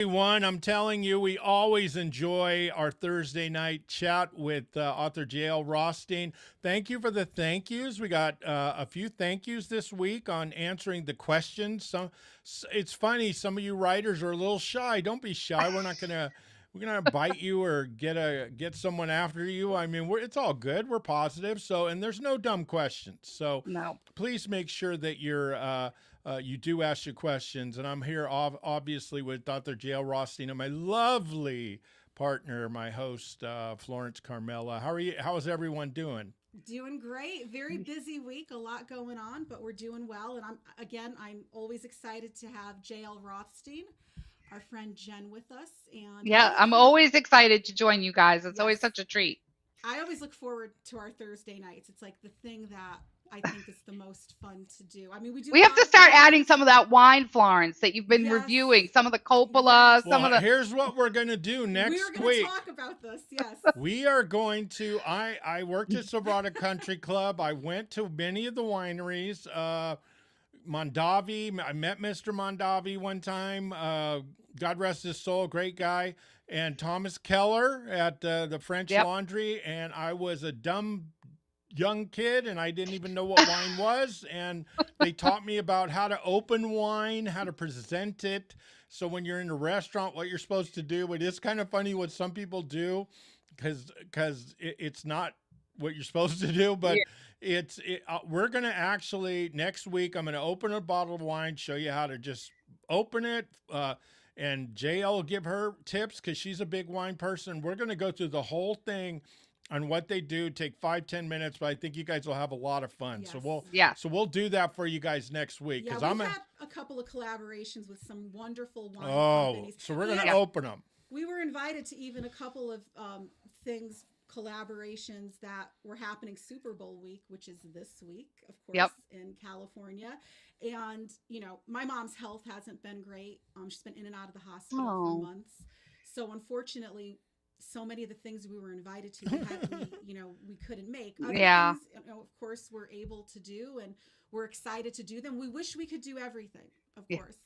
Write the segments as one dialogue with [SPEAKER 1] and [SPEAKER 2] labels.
[SPEAKER 1] Everyone, I'm telling you, we always enjoy our Thursday night chat with author J.L. Rothstein. Thank you for the thank yous. We got a few thank yous this week on answering the questions. It's funny, some of you writers are a little shy. Don't be shy. We're gonna bite you or get someone after you. I mean, it's all good. We're positive. So, and there's no dumb questions. So,
[SPEAKER 2] No.
[SPEAKER 1] please make sure that you do ask your questions. And I'm here obviously with Dr. J.L. Rothstein and my lovely partner, my host, Florence Carmela. How are you? How is everyone doing?
[SPEAKER 3] Doing great. Very busy week, a lot going on, but we're doing well. And I'm always excited to have JL Rothstein, our friend Jen, with us. And I
[SPEAKER 2] Yeah,
[SPEAKER 3] look
[SPEAKER 2] I'm
[SPEAKER 3] for
[SPEAKER 2] always excited to join you guys. It's always
[SPEAKER 3] yes,
[SPEAKER 2] such a treat.
[SPEAKER 3] I always look forward to our Thursday nights. It's like the thing that I think is the most fun to do. I mean, we do
[SPEAKER 2] We
[SPEAKER 3] a
[SPEAKER 2] have
[SPEAKER 3] lot
[SPEAKER 2] to
[SPEAKER 3] of
[SPEAKER 2] start
[SPEAKER 3] fun
[SPEAKER 2] adding
[SPEAKER 3] ones.
[SPEAKER 2] some of that wine, Florence, that you've been
[SPEAKER 3] Yes,
[SPEAKER 2] reviewing. Some of the
[SPEAKER 3] yes.
[SPEAKER 2] Coppola, some of
[SPEAKER 1] Well,
[SPEAKER 2] the.
[SPEAKER 1] here's what we're gonna do
[SPEAKER 3] We are
[SPEAKER 1] next
[SPEAKER 3] going to
[SPEAKER 1] week.
[SPEAKER 3] talk about this. Yes.
[SPEAKER 1] We are going to. I worked at Savannah Country Club. I went to many of the wineries. Mondavi. I met Mr. Mondavi one time. God rest his soul, great guy. And Thomas Keller at the French
[SPEAKER 2] Yep.
[SPEAKER 1] Laundry. And I was a dumb young kid and I didn't even know what wine was. And they taught me about how to open wine, how to present it. So when you're in a restaurant, what you're supposed to do. It is kind of funny what some people do because it's not what you're supposed to do, but
[SPEAKER 2] Yeah.
[SPEAKER 1] we're going to actually next week I'm going to open a bottle of wine, show you how to just open it, and JL will give her tips because she's a big wine person. We're going to go through the whole thing on what they do, take 5-10 minutes, but I think you guys will have a lot of fun.
[SPEAKER 3] Yes.
[SPEAKER 2] Yes.
[SPEAKER 1] So we'll do that for you guys next week
[SPEAKER 3] Yeah,
[SPEAKER 1] because
[SPEAKER 3] we've had a couple of collaborations with some wonderful wine companies.
[SPEAKER 1] so we're going to
[SPEAKER 3] And
[SPEAKER 1] open them.
[SPEAKER 3] we were invited to even a couple of things, collaborations that were happening Super Bowl week, which is this week, of course,
[SPEAKER 2] Yep.
[SPEAKER 3] in California. And, my mom's health hasn't been great. She's been in and out of the hospital for
[SPEAKER 2] Oh.
[SPEAKER 3] months. So unfortunately, so many of the things we were invited to, we couldn't make. Other
[SPEAKER 2] Yeah.
[SPEAKER 3] things, of course, we're able to do, and we're excited to do them. We wish we could do everything, of
[SPEAKER 2] Yeah.
[SPEAKER 3] course.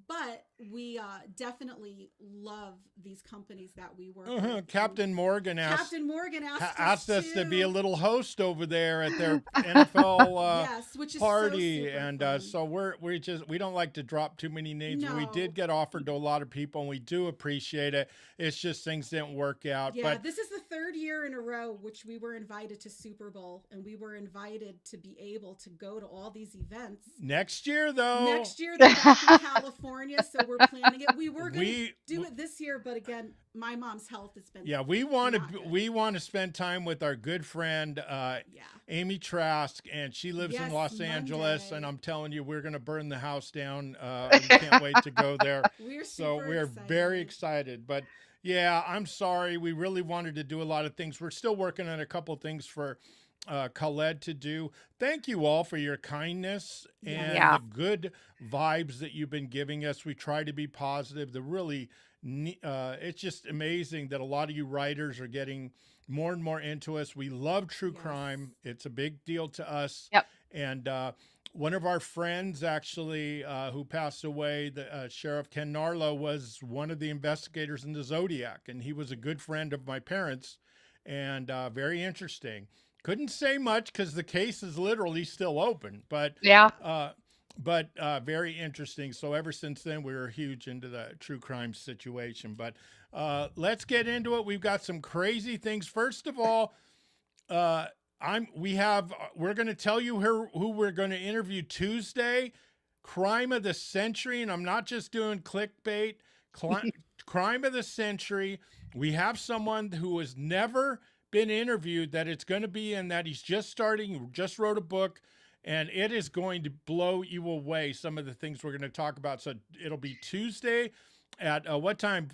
[SPEAKER 3] But we definitely love these companies that we work
[SPEAKER 1] Uh-huh.
[SPEAKER 3] with.
[SPEAKER 1] Captain Morgan
[SPEAKER 3] Captain Morgan
[SPEAKER 1] asked us to be a
[SPEAKER 3] to
[SPEAKER 1] little host over there at their NFL
[SPEAKER 3] yes, which is so
[SPEAKER 1] party,
[SPEAKER 3] super
[SPEAKER 1] and
[SPEAKER 3] fun.
[SPEAKER 1] so we don't like to drop too many names. But we did
[SPEAKER 3] No.
[SPEAKER 1] get offered to a lot of people, and we do appreciate it. It's just things didn't work out.
[SPEAKER 3] Yeah,
[SPEAKER 1] But
[SPEAKER 3] this is the third year in a row which we were invited to Super Bowl, and we were invited to be able to go to all these events.
[SPEAKER 1] next year, though,
[SPEAKER 3] Next year they're back in California, so we're planning it. We were going to
[SPEAKER 1] we
[SPEAKER 3] do it this year, but again, my mom's health has been
[SPEAKER 1] yeah
[SPEAKER 3] not good.
[SPEAKER 1] we want to spend time with our good friend
[SPEAKER 3] Yeah.
[SPEAKER 1] Amy Trask, and she lives in
[SPEAKER 3] Yes,
[SPEAKER 1] Los Angeles, and
[SPEAKER 3] Monday.
[SPEAKER 1] I'm telling you, we're going to burn the house down. We can't wait to go there.
[SPEAKER 3] We're
[SPEAKER 1] So
[SPEAKER 3] super
[SPEAKER 1] we're very
[SPEAKER 3] excited.
[SPEAKER 1] excited. But yeah, I'm sorry. We really wanted to do a lot of things. We're still working on a couple things for Khaled to do. Thank you all for your kindness
[SPEAKER 3] Yes.
[SPEAKER 1] and
[SPEAKER 2] Yeah.
[SPEAKER 1] the good vibes that you've been giving us. We try to be positive. It's just amazing that a lot of you writers are getting more and more into us. We love true
[SPEAKER 3] Yes.
[SPEAKER 1] crime. It's a big deal to us.
[SPEAKER 2] Yep.
[SPEAKER 1] And one of our friends, actually, who passed away, the Sheriff Ken Narlo, was one of the investigators in the Zodiac, and he was a good friend of my parents, and very interesting. Couldn't say much because the case is literally still open, but
[SPEAKER 2] Yeah.
[SPEAKER 1] very interesting. So ever since then, we were huge into the true crime situation. But let's get into it. We've got some crazy things. First of all, we're going to tell you who we're going to interview Tuesday. Crime of the century, and I'm not just doing clickbait. Crime of the century. We have someone who has never been interviewed that it's going to be in that he's just starting, just wrote a book, and it is going to blow you away. Some of the things we're going to talk about. So it'll be Tuesday at what time,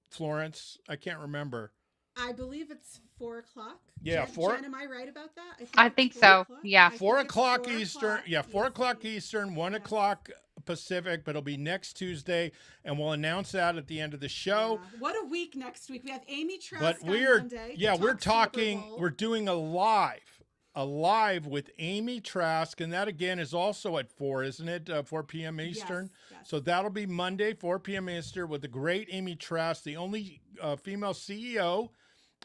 [SPEAKER 1] Florence? I can't remember.
[SPEAKER 3] I believe it's 4 o'clock.
[SPEAKER 1] Yeah,
[SPEAKER 3] Jen, am I right about that?
[SPEAKER 2] I
[SPEAKER 3] It's
[SPEAKER 2] think
[SPEAKER 3] 4
[SPEAKER 2] so.
[SPEAKER 3] o'clock.
[SPEAKER 2] Yeah.
[SPEAKER 3] I think
[SPEAKER 1] 4 o'clock
[SPEAKER 3] 4
[SPEAKER 1] Eastern.
[SPEAKER 3] o'clock.
[SPEAKER 1] Yeah, 4 o'clock
[SPEAKER 3] Yes.
[SPEAKER 1] Eastern, 1 o'clock
[SPEAKER 3] Yes.
[SPEAKER 1] Pacific, but it'll be next Tuesday, and we'll announce that at the end of the show.
[SPEAKER 3] Yeah. What a week next week. We have Amy Trask
[SPEAKER 1] But
[SPEAKER 3] on
[SPEAKER 1] we're
[SPEAKER 3] Monday.
[SPEAKER 1] yeah,
[SPEAKER 3] to
[SPEAKER 1] we're
[SPEAKER 3] talk Super
[SPEAKER 1] talking.
[SPEAKER 3] Bowl.
[SPEAKER 1] We're doing a live live with Amy Trask, and that again is also at 4, isn't it? 4 p.m. Eastern.
[SPEAKER 3] Yes.
[SPEAKER 1] So that'll be Monday, 4 p.m. Eastern, with the great Amy Trask, the only female CEO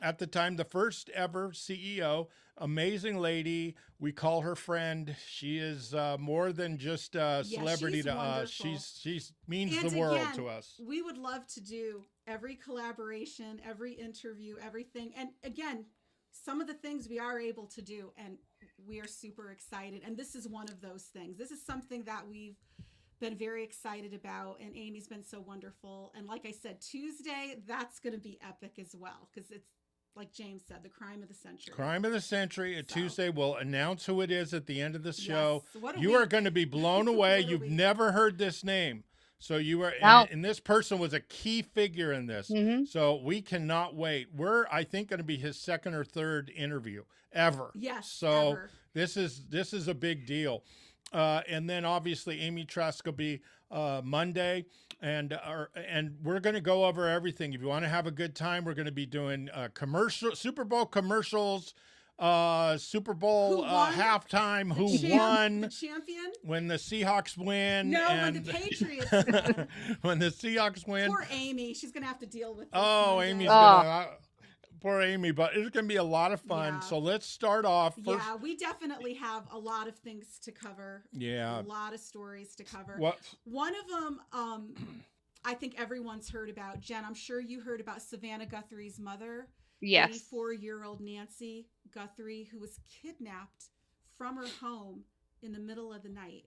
[SPEAKER 1] at the time, the first ever CEO. Amazing lady. We call her friend. She is more than just a celebrity to us. She's means
[SPEAKER 3] and
[SPEAKER 1] the world
[SPEAKER 3] again,
[SPEAKER 1] to us.
[SPEAKER 3] We would love to do every collaboration, every interview, everything. And again, some of the things we are able to do, and we are super excited. And this is one of those things. This is something that we've been very excited about, and Amy's been so wonderful. And like I said, Tuesday, that's going to be epic as well, because it's, like James said, the crime of the century.
[SPEAKER 1] Crime of the century. Tuesday, we'll announce who it is at the end of the show.
[SPEAKER 3] Yes.
[SPEAKER 1] You are going to be blown away. You've never heard this name. So you are, and this person was a key figure in this. So we cannot wait. We're, I think, going to be his second or third interview ever.
[SPEAKER 3] Yes.
[SPEAKER 1] So
[SPEAKER 3] ever.
[SPEAKER 1] this is a big deal. And then obviously Amy Trask will be Monday, and we're going to go over everything. If you want to have a good time, we're going to be doing Super Bowl commercials, Super Bowl halftime, who won,
[SPEAKER 3] the champion,
[SPEAKER 1] when the Seahawks win,
[SPEAKER 3] when the Patriots win.
[SPEAKER 1] When the Seahawks win.
[SPEAKER 3] Poor Amy, she's going to have to deal with this.
[SPEAKER 1] Amy's going to. Poor Amy, but it's going to be a lot of fun.
[SPEAKER 3] Yeah.
[SPEAKER 1] So let's start off. First.
[SPEAKER 3] Yeah, we definitely have a lot of things to cover.
[SPEAKER 1] Yeah.
[SPEAKER 3] A lot of stories to cover.
[SPEAKER 1] What?
[SPEAKER 3] One of them, I think everyone's heard about. Jen, I'm sure you heard about Savannah Guthrie's mother.
[SPEAKER 2] Yes.
[SPEAKER 3] 84-year-old Nancy Guthrie, who was kidnapped from her home in the middle of the night.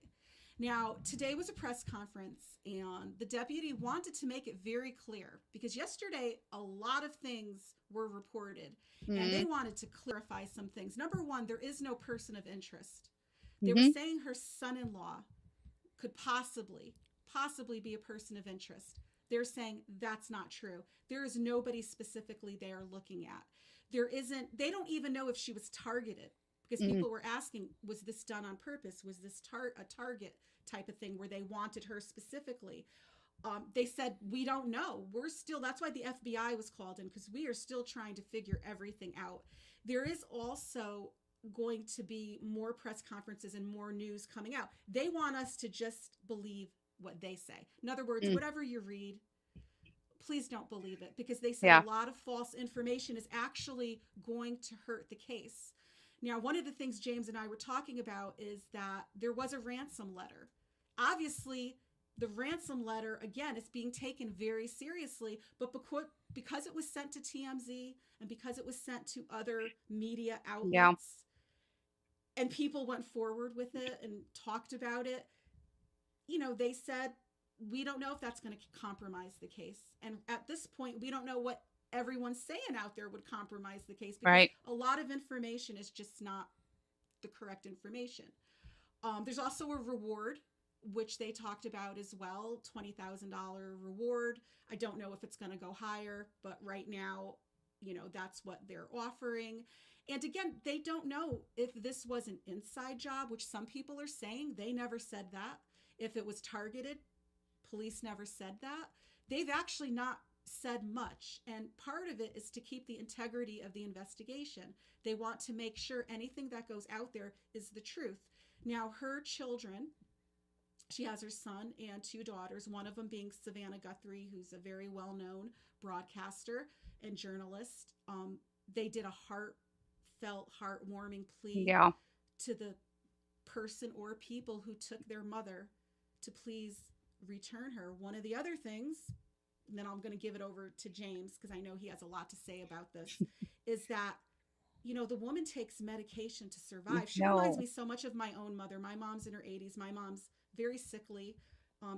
[SPEAKER 3] Now, today was a press conference, and the deputy wanted to make it very clear, because yesterday a lot of things were reported, and they wanted to clarify some things. Number one, there is no person of interest. They were saying her son-in-law could possibly be a person of interest. They're saying that's not true. There is nobody specifically they are looking at. They don't even know if she was targeted, because people were asking, was this done on purpose? Was this a target type of thing where they wanted her specifically? They said, we don't know. That's why the FBI was called in, because we are still trying to figure everything out. There is also going to be more press conferences and more news coming out. They want us to just believe what they say. In other words, whatever you read, please don't believe it, because they say a lot of false information is actually going to hurt the case. Now, one of the things James and I were talking about is that there was a ransom letter. Obviously, the ransom letter, again, is being taken very seriously, but because it was sent to TMZ and because it was sent to other media outlets, and people went forward with it and talked about it, they said, we don't know if that's going to compromise the case. And at this point, we don't know what everyone's saying out there would compromise the case, because a lot of information is just not the correct information. There's also a reward, which they talked about as well, $20,000 reward. I don't know if it's going to go higher, but right now, that's what they're offering. And again, they don't know if this was an inside job, which some people are saying. They never said that. If it was targeted, police never said that. They've actually not said much, and part of it is to keep the integrity of the investigation. They want to make sure anything that goes out there is the truth. Now, her children, she has her son and 2 daughters, one of them being Savannah Guthrie, who's a very well-known broadcaster and journalist. They did a heartfelt, heartwarming plea to the person or people who took their mother to please return her. One of the other things, and then I'm going to give it over to James, because I know he has a lot to say about this, is that, the woman takes medication to survive. She reminds me so much of my own mother. My mom's in her 80s. My mom's very sickly,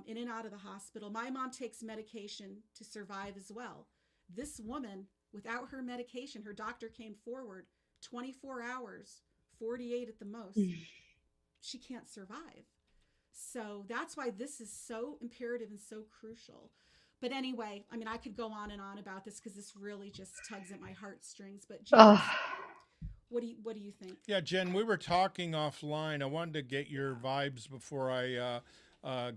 [SPEAKER 3] in and out of the hospital. My mom takes medication to survive as well. This woman, without her medication, her doctor came forward 24 hours, 48 at the most. She can't survive. So that's why this is so imperative and so crucial. But anyway, I mean, I could go on and on about this, because this really just tugs at my heartstrings. But James, what do you think?
[SPEAKER 1] Yeah, Jen, we were talking offline. I wanted to get your vibes before I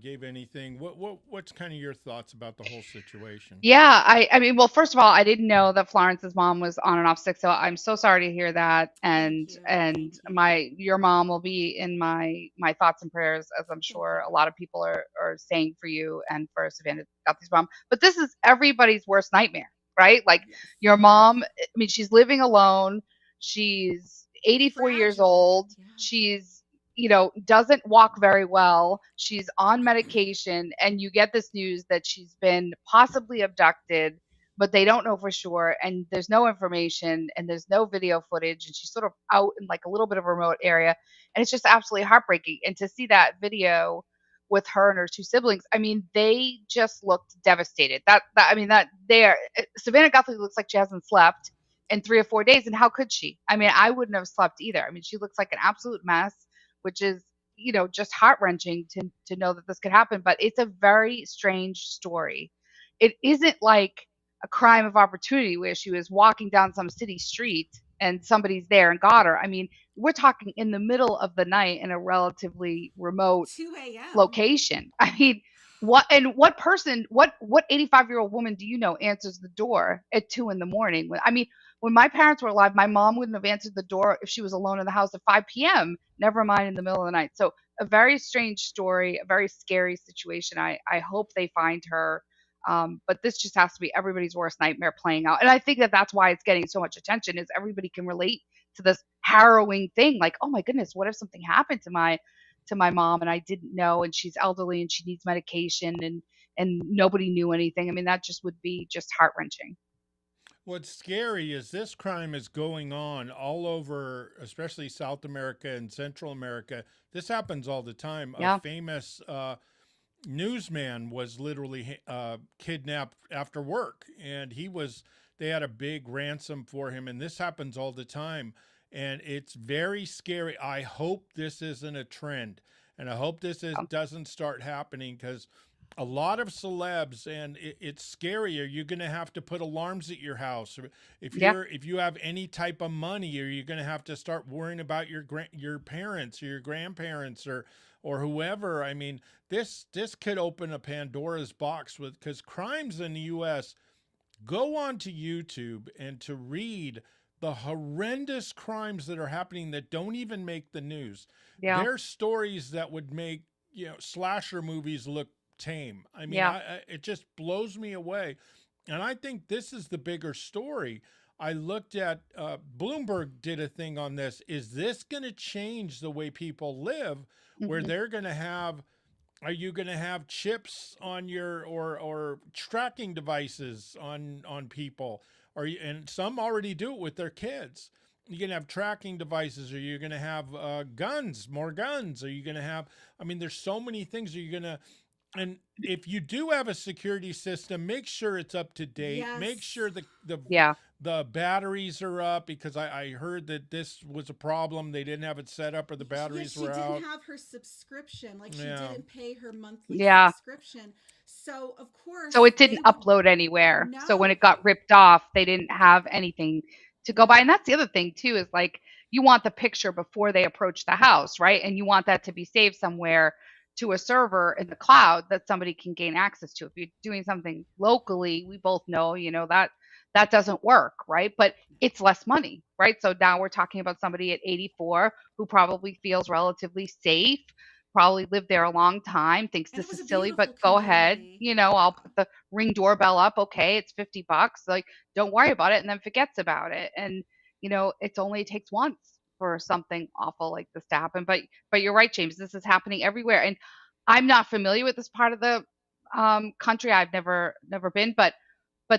[SPEAKER 1] gave anything. What's kind of your thoughts about the whole situation?
[SPEAKER 2] Yeah, I mean, well, first of all, I didn't know that Florence's mom was on and off sick, so I'm so sorry to hear that.
[SPEAKER 3] Thank
[SPEAKER 2] And
[SPEAKER 3] you.
[SPEAKER 2] and
[SPEAKER 3] Thank you.
[SPEAKER 2] your mom will be in my thoughts and prayers, as I'm
[SPEAKER 3] Thank
[SPEAKER 2] sure a
[SPEAKER 3] you.
[SPEAKER 2] lot of people are saying for you and for Savannah Guthrie's mom. But this is everybody's worst nightmare, right? Like
[SPEAKER 3] Yes.
[SPEAKER 2] your mom, I mean, she's living alone. She's 84 years
[SPEAKER 3] Fragile.
[SPEAKER 2] old.
[SPEAKER 3] Yeah.
[SPEAKER 2] She's doesn't walk very well. She's on medication, and you get this news that she's been possibly abducted, but they don't know for sure. And there's no information, and there's no video footage, and she's sort of out in like a little bit of a remote area, and it's just absolutely heartbreaking. And to see that video with her and her two siblings, I mean, they just looked devastated. I mean, that they are. Savannah Guthrie looks like she hasn't slept in 3 or 4 days, and how could she? I mean, I wouldn't have slept either. I mean, she looks like an absolute mess, which is just heart wrenching to know that this could happen. But it's a very strange story. It isn't like a crime of opportunity where she was walking down some city street and somebody's there and got her. I mean, we're talking in the middle of the night in a relatively remote
[SPEAKER 3] 2 a.m.
[SPEAKER 2] location. I mean, what 85-year-old woman do you know answers the door at 2 in the morning? I mean, when my parents were alive, my mom wouldn't have answered the door if she was alone in the house at 5 p.m., never mind in the middle of the night. So a very strange story, a very scary situation. I hope they find her. But this just has to be everybody's worst nightmare playing out. And I think that that's why it's getting so much attention, is everybody can relate to this harrowing thing. Like, oh my goodness, what if something happened to my mom and I didn't know, and she's elderly and she needs medication, and nobody knew anything. I mean, that just would be just heart-wrenching.
[SPEAKER 1] What's scary is this crime is going on all over, especially South America and Central America. This happens all the time. A
[SPEAKER 2] Yeah.
[SPEAKER 1] famous newsman was literally kidnapped after work, and they had a big ransom for him, and this happens all the time, and it's very scary. I hope this isn't a trend, and I hope doesn't start happening, because a lot of celebs, and it's scary. Are you going to have to put alarms at your house? Or
[SPEAKER 2] Yeah.
[SPEAKER 1] if you have any type of money, are you going to have to start worrying about your parents or your grandparents or whoever? I mean, this could open a Pandora's box, because crimes in the U.S. Go on to YouTube and to read the horrendous crimes that are happening that don't even make the news.
[SPEAKER 2] Yeah.
[SPEAKER 1] They're stories that would make slasher movies look tame. I mean,
[SPEAKER 2] Yeah.
[SPEAKER 1] it just blows me away, and I think this is the bigger story. I looked at Bloomberg did a thing on this. Is this going to change the way people live, where
[SPEAKER 2] Hmm.
[SPEAKER 1] they're going to have? Are you going to have chips on your or tracking devices on people? And some already do it with their kids. You're going to have tracking devices. Are you going to have guns, more guns? Are you going to have? I mean, there's so many things. Are you going to? And if you do have a security system, make sure it's up to date. Make
[SPEAKER 3] Yes.
[SPEAKER 1] sure
[SPEAKER 2] Yeah.
[SPEAKER 1] the batteries are up, because I heard that this was a problem. They didn't have it set up, or the batteries
[SPEAKER 3] She
[SPEAKER 1] were out.
[SPEAKER 3] didn't have her subscription. Like, she
[SPEAKER 1] Yeah.
[SPEAKER 3] didn't pay her monthly
[SPEAKER 2] Yeah.
[SPEAKER 3] subscription. So of course
[SPEAKER 2] So it
[SPEAKER 3] they
[SPEAKER 2] didn't
[SPEAKER 3] would
[SPEAKER 2] upload anywhere. So when it
[SPEAKER 3] no.
[SPEAKER 2] got ripped off, they didn't have anything to go by.
[SPEAKER 3] No.
[SPEAKER 2] And that's the other thing too, is like you want the picture before they approach the house, right? And you want that to be saved somewhere to a server in the cloud that somebody can gain access to. If you're doing something locally, we both know, that doesn't work, right? But it's less money, right? So now we're talking about somebody at 84 who probably feels relatively safe, probably lived there a long time, thinks
[SPEAKER 3] And it
[SPEAKER 2] this
[SPEAKER 3] was a
[SPEAKER 2] is silly, but
[SPEAKER 3] beautiful
[SPEAKER 2] go ahead.
[SPEAKER 3] community.
[SPEAKER 2] I'll put the Ring doorbell up. Okay, it's $50. Like, don't worry about it, and then forgets about it. And it's only takes once for something awful like this to happen. But you're right, James. This is happening everywhere, and I'm not familiar with this part of the country. I've never been, but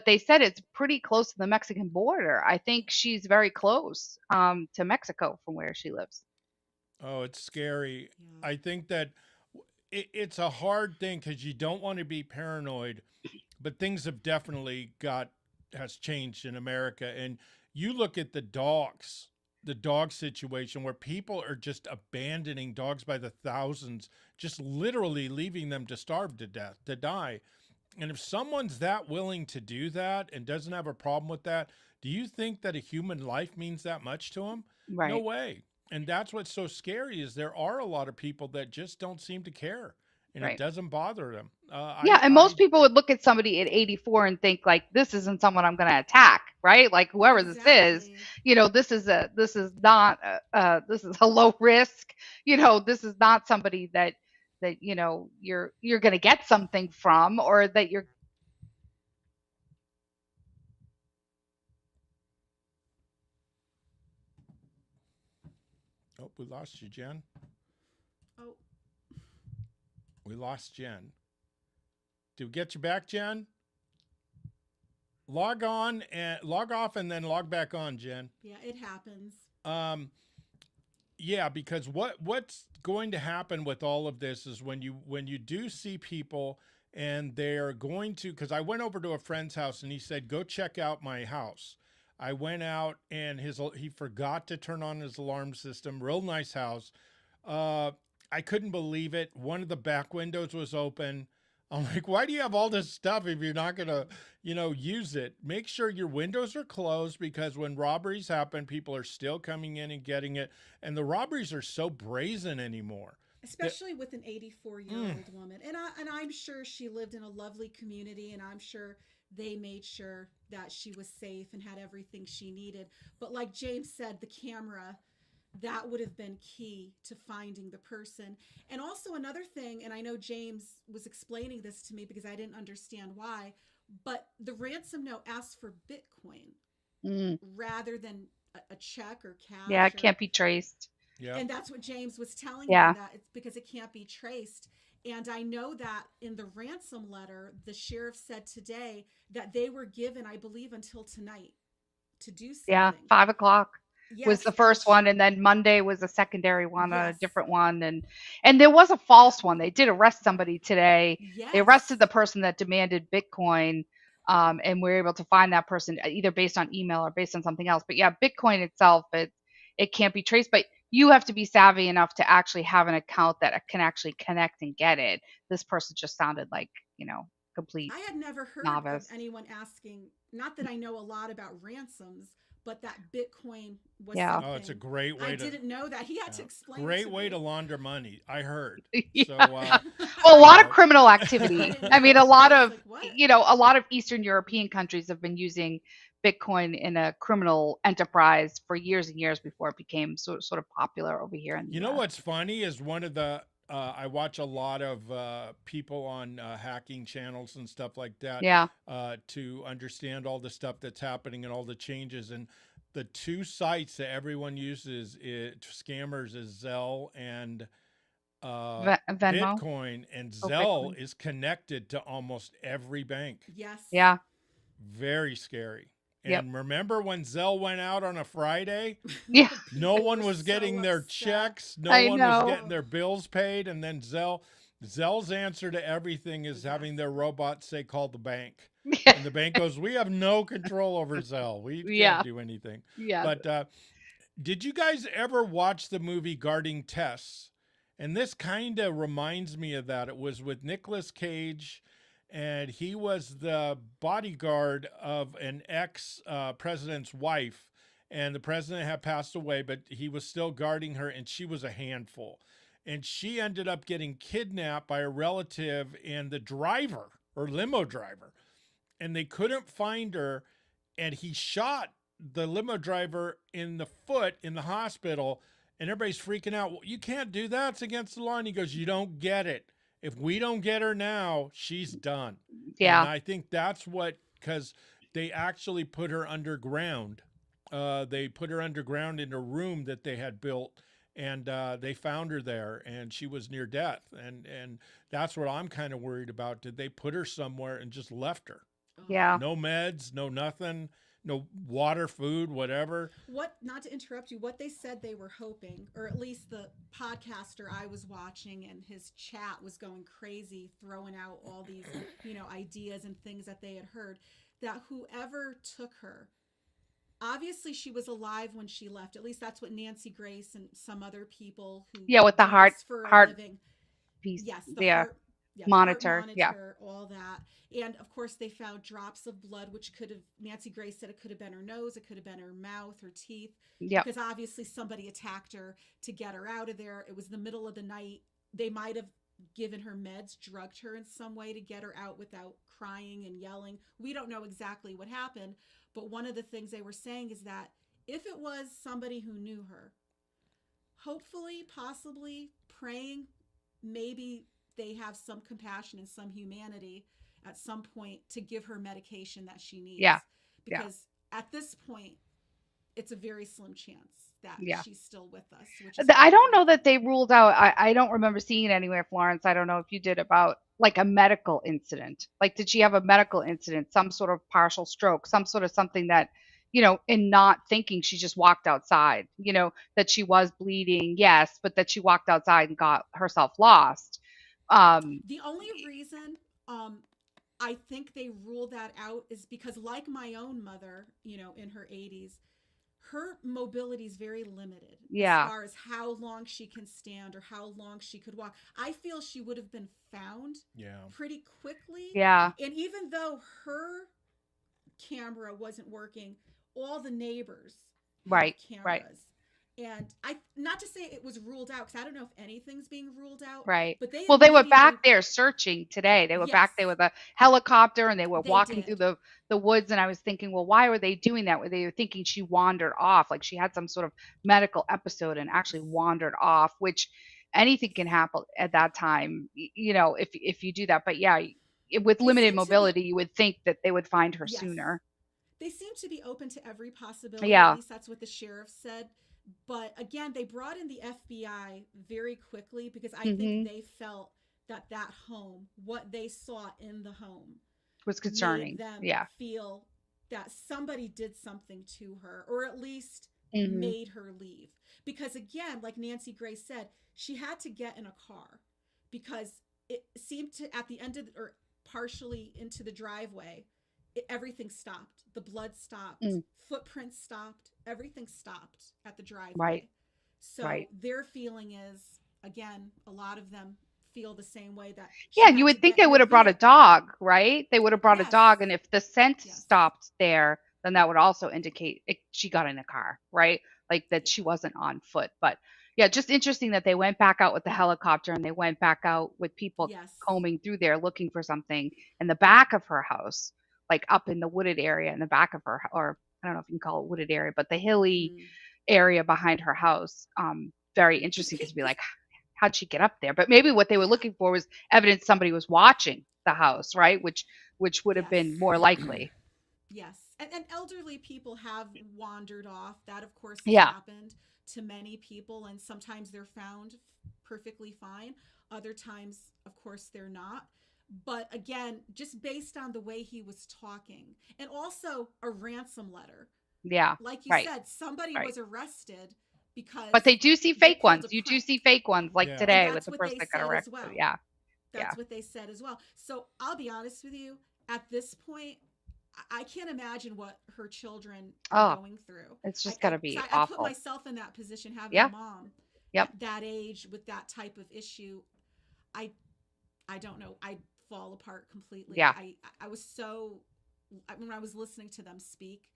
[SPEAKER 2] they said it's pretty close to the Mexican border. I think she's very close to Mexico from where she lives.
[SPEAKER 1] Oh, it's scary.
[SPEAKER 3] Yeah.
[SPEAKER 1] I think that it's a hard thing, because you don't want to be paranoid, but things have definitely has changed in America. And you look at the dog situation, where people are just abandoning dogs by the thousands, just literally leaving them to starve to death, to die. And if someone's that willing to do that and doesn't have a problem with that, do you think that a human life means that much to them? No
[SPEAKER 2] Right.
[SPEAKER 1] way. And that's what's so scary, is there are a lot of people that just don't seem to care. and it
[SPEAKER 2] Right.
[SPEAKER 1] doesn't bother them.
[SPEAKER 2] Yeah, and most people would look at somebody at 84 and think like, this isn't someone I'm going to attack, right? Like whoever this is,
[SPEAKER 3] Exactly.
[SPEAKER 2] this is not this is a low risk. This is not somebody that you're going to get something from, or that you're.
[SPEAKER 1] Oh, we lost you, Jen.
[SPEAKER 3] Oh,
[SPEAKER 1] We lost Jen. Did we get you back, Jen? Log on and log off and then log back on, Jen.
[SPEAKER 3] yeah, it happens.
[SPEAKER 1] Yeah, because what's going to happen with all of this is when you do see people and they're going to, because I went over to a friend's house and he said, go check out my house. I went out and he forgot to turn on his alarm system. Real nice house. I couldn't believe it. One of the back windows was open. I'm like, why do you have all this stuff if you're not going to, use it? Make sure your windows are closed, because when robberies happen, people are still coming in and getting it. And the robberies are so brazen anymore.
[SPEAKER 3] Especially with an 84-year-old woman. And I'm sure she lived in a lovely community, and I'm sure they made sure that she was safe and had everything she needed. But like James said, the camera, that would have been key to finding the person. And also another thing, and I know James was explaining this to me because I didn't understand why, but the ransom note asks for Bitcoin rather than a check or cash.
[SPEAKER 2] Yeah, it can't be traced.
[SPEAKER 1] Yeah.
[SPEAKER 3] And that's what James was telling
[SPEAKER 2] Yeah.
[SPEAKER 3] me, that it's because it can't be traced. And I know that in the ransom letter, the sheriff said today that they were given, I believe, until tonight to do something.
[SPEAKER 2] Yeah, 5 o'clock
[SPEAKER 3] Yes,
[SPEAKER 2] was the
[SPEAKER 3] and
[SPEAKER 2] first one, and then Monday was a secondary one, a
[SPEAKER 3] Yes.
[SPEAKER 2] different one, and there was a false one. They did arrest somebody today.
[SPEAKER 3] Yes.
[SPEAKER 2] They arrested the person that demanded Bitcoin, and we were able to find that person either based on email or based on something else. But yeah, Bitcoin itself, it can't be traced, but you have to be savvy enough to actually have an account that can actually connect and get it. This person just sounded like, complete
[SPEAKER 3] I had never heard
[SPEAKER 2] novice.
[SPEAKER 3] of anyone asking, not that I know a lot about ransoms, but that Bitcoin was
[SPEAKER 2] Yeah.
[SPEAKER 3] something.
[SPEAKER 1] Oh, it's a great way
[SPEAKER 3] I
[SPEAKER 1] to.
[SPEAKER 3] didn't know that. He had to explain.
[SPEAKER 1] Great way
[SPEAKER 3] me.
[SPEAKER 1] to launder money, I heard.
[SPEAKER 2] Yeah.
[SPEAKER 1] So,
[SPEAKER 2] Well, a lot of criminal activity.
[SPEAKER 3] didn't
[SPEAKER 2] I mean,
[SPEAKER 3] know.
[SPEAKER 2] a lot
[SPEAKER 3] I
[SPEAKER 2] of,
[SPEAKER 3] was like, what?
[SPEAKER 2] a lot of Eastern European countries have been using Bitcoin in a criminal enterprise for years and years before it became sort of popular over here in the
[SPEAKER 1] You know
[SPEAKER 2] US.
[SPEAKER 1] what's funny is one of the I watch a lot of people on hacking channels and stuff like that
[SPEAKER 2] Yeah.
[SPEAKER 1] to understand all the stuff that's happening and all the changes. And the two sites that everyone uses, scammers, is Zelle and
[SPEAKER 2] Venmo.
[SPEAKER 1] Bitcoin. And
[SPEAKER 2] Oh,
[SPEAKER 1] Zelle
[SPEAKER 2] Bitcoin.
[SPEAKER 1] is connected to almost every bank.
[SPEAKER 3] Yes.
[SPEAKER 2] Yeah.
[SPEAKER 1] Very scary.
[SPEAKER 2] Yep.
[SPEAKER 1] And remember when Zelle went out on a Friday?
[SPEAKER 2] Yeah.
[SPEAKER 1] No
[SPEAKER 3] People
[SPEAKER 1] one
[SPEAKER 3] were
[SPEAKER 1] was
[SPEAKER 3] so
[SPEAKER 1] getting their
[SPEAKER 3] upset.
[SPEAKER 1] checks. No
[SPEAKER 2] I
[SPEAKER 1] one
[SPEAKER 2] know.
[SPEAKER 1] was getting their bills paid. And then Zelle's answer to everything is having their robot say, call the bank. And the bank goes, we have no control over Zelle. We
[SPEAKER 2] Yeah.
[SPEAKER 1] can't do anything.
[SPEAKER 2] Yeah.
[SPEAKER 1] But did you guys ever watch the movie Guarding Tess? And this kind of reminds me of that. It was with Nicolas Cage, and he was the bodyguard of an ex-president's wife. And the president had passed away, but he was still guarding her, and she was a handful. And she ended up getting kidnapped by a relative and the driver, or limo driver. And they couldn't find her, and he shot the limo driver in the foot in the hospital, and everybody's freaking out. Well, you can't do that. It's against the law. And he goes, you don't get it. If we don't get her now, she's done.
[SPEAKER 2] Yeah.
[SPEAKER 1] And I think that's because they actually put her underground. They put her underground in a room that they had built, and they found her there, and she was near death. And that's what I'm kind of worried about. Did they put her somewhere and just left her?
[SPEAKER 2] Yeah.
[SPEAKER 1] No meds, no nothing, no water, food, whatever.
[SPEAKER 3] What, not to interrupt you, what they said they were hoping, or at least the podcaster I was watching and his chat was going crazy, throwing out all these, ideas and things that they had heard, that whoever took her, obviously she was alive when she left. At least that's what Nancy Grace and some other people who
[SPEAKER 2] with the
[SPEAKER 3] do
[SPEAKER 2] heart
[SPEAKER 3] this for a
[SPEAKER 2] heart
[SPEAKER 3] living.
[SPEAKER 2] piece.
[SPEAKER 3] Yes, the
[SPEAKER 2] Yeah.
[SPEAKER 3] heart
[SPEAKER 2] Monitor.
[SPEAKER 3] the
[SPEAKER 2] Yeah.
[SPEAKER 3] heart monitor, all that. And of course they found drops of blood, which could have, Nancy Grace said it could have been her nose, it could have been her mouth, her teeth.
[SPEAKER 2] Yep.
[SPEAKER 3] Because obviously somebody attacked her to get her out of there. It was the middle of the night. They might have given her meds, drugged her in some way to get her out without crying and yelling. We don't know exactly what happened, but one of the things they were saying is that if it was somebody who knew her, hopefully, possibly praying, maybe they have some compassion and some humanity at some point to give her medication that she needs.
[SPEAKER 2] Yeah.
[SPEAKER 3] Because at this point, it's a very slim chance that she's still with us. Which is
[SPEAKER 2] I don't know that they ruled out. I don't remember seeing it anywhere, Florence. I don't know if you did, about like a medical incident. Like, did she have a medical incident, some sort of partial stroke, some sort of something that, in not thinking, she just walked outside, that she was bleeding, yes, but that she walked outside and got herself lost.
[SPEAKER 3] The only reason I think they ruled that out is because, like my own mother, in her 80s, her mobility is very limited as far as how long she can stand or how long she could walk. I feel she would have been found pretty quickly.
[SPEAKER 2] Yeah.
[SPEAKER 3] And even though her camera wasn't working, all the neighbors had cameras.
[SPEAKER 2] Right.
[SPEAKER 3] And not to say it was ruled out, because I don't know if anything's being ruled out.
[SPEAKER 2] Right.
[SPEAKER 3] But they
[SPEAKER 2] were back there searching today. They were back there with a helicopter, and they were walking through the woods. And I was thinking, well, why were they doing that? Were they thinking she wandered off, like she had some sort of medical episode and actually wandered off, which anything can happen at that time, if you do that. But yeah, with limited mobility, you would think that they would find her sooner.
[SPEAKER 3] They seem to be open to every possibility.
[SPEAKER 2] Yeah.
[SPEAKER 3] At least that's what the sheriff said. But again, they brought in the FBI very quickly because I think they felt that home, what they saw in the home,
[SPEAKER 2] was concerning.
[SPEAKER 3] Made them feel that somebody did something to her, or at least made her leave. Because again, like Nancy Grace said, she had to get in a car because it seemed to, at the end of or partially into the driveway, everything stopped. The blood stopped. Footprints stopped. Everything stopped at the driveway.
[SPEAKER 2] Right.
[SPEAKER 3] So their feeling is, again, a lot of them feel the same way that.
[SPEAKER 2] Yeah, and you would think they would have brought a dog, right? They would have brought a dog, and if the scent stopped there, then that would also indicate she got in a car, right? Like that she wasn't on foot. But yeah, just interesting that they went back out with the helicopter, and they went back out with people combing through there looking for something in the back of her house, like up in the wooded area in the back of her, or I don't know if you can call it wooded area, but the hilly area behind her house. Very interesting to be like, how'd she get up there? But maybe what they were looking for was evidence somebody was watching the house, right? Which would have been more likely.
[SPEAKER 3] Yes. And elderly people have wandered off. That, of course, has happened to many people. And sometimes they're found perfectly fine. Other times, of course, they're not. But again, just based on the way he was talking, and also a ransom letter.
[SPEAKER 2] Yeah.
[SPEAKER 3] Like you said, somebody was arrested because.
[SPEAKER 2] But they do see fake ones. You do see fake ones, like today with the person that got arrested.
[SPEAKER 3] Well.
[SPEAKER 2] Yeah.
[SPEAKER 3] That's what they said as well. So I'll be honest with you. At this point, I can't imagine what her children are going through.
[SPEAKER 2] It's just got to be awful.
[SPEAKER 3] I put myself in that position, having a mom at that age with that type of issue. I don't know. I fall apart completely.
[SPEAKER 2] Yeah.
[SPEAKER 3] I was so, when I was listening to them speak,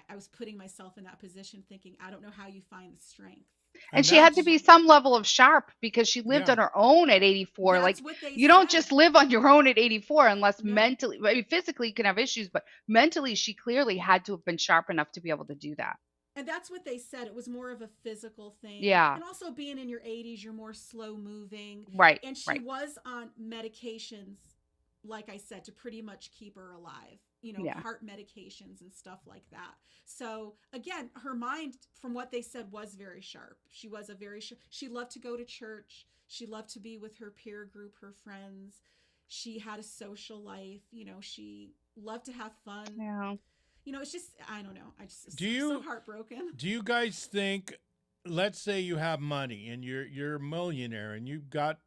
[SPEAKER 3] I was putting myself in that position thinking, I don't know how you find the strength.
[SPEAKER 2] And she had to be some level of sharp because she lived on her own at 84.
[SPEAKER 3] That's
[SPEAKER 2] like you don't just live on your own at 84 unless mentally, I mean, physically you can have issues, but mentally she clearly had to have been sharp enough to be able to do that.
[SPEAKER 3] And that's what they said. It was more of a physical thing.
[SPEAKER 2] Yeah.
[SPEAKER 3] And also being in your 80s, you're more slow moving.
[SPEAKER 2] Right.
[SPEAKER 3] And she was on medications, like I said, to pretty much keep her alive, heart medications and stuff like that. So again, her mind, from what they said, was very sharp. She was she loved to go to church. She loved to be with her peer group, her friends. She had a social life. She loved to have fun.
[SPEAKER 2] Yeah.
[SPEAKER 3] It's just, I don't know. I just, so heartbroken.
[SPEAKER 1] Do you guys think, let's say you have money and you're a millionaire and you've got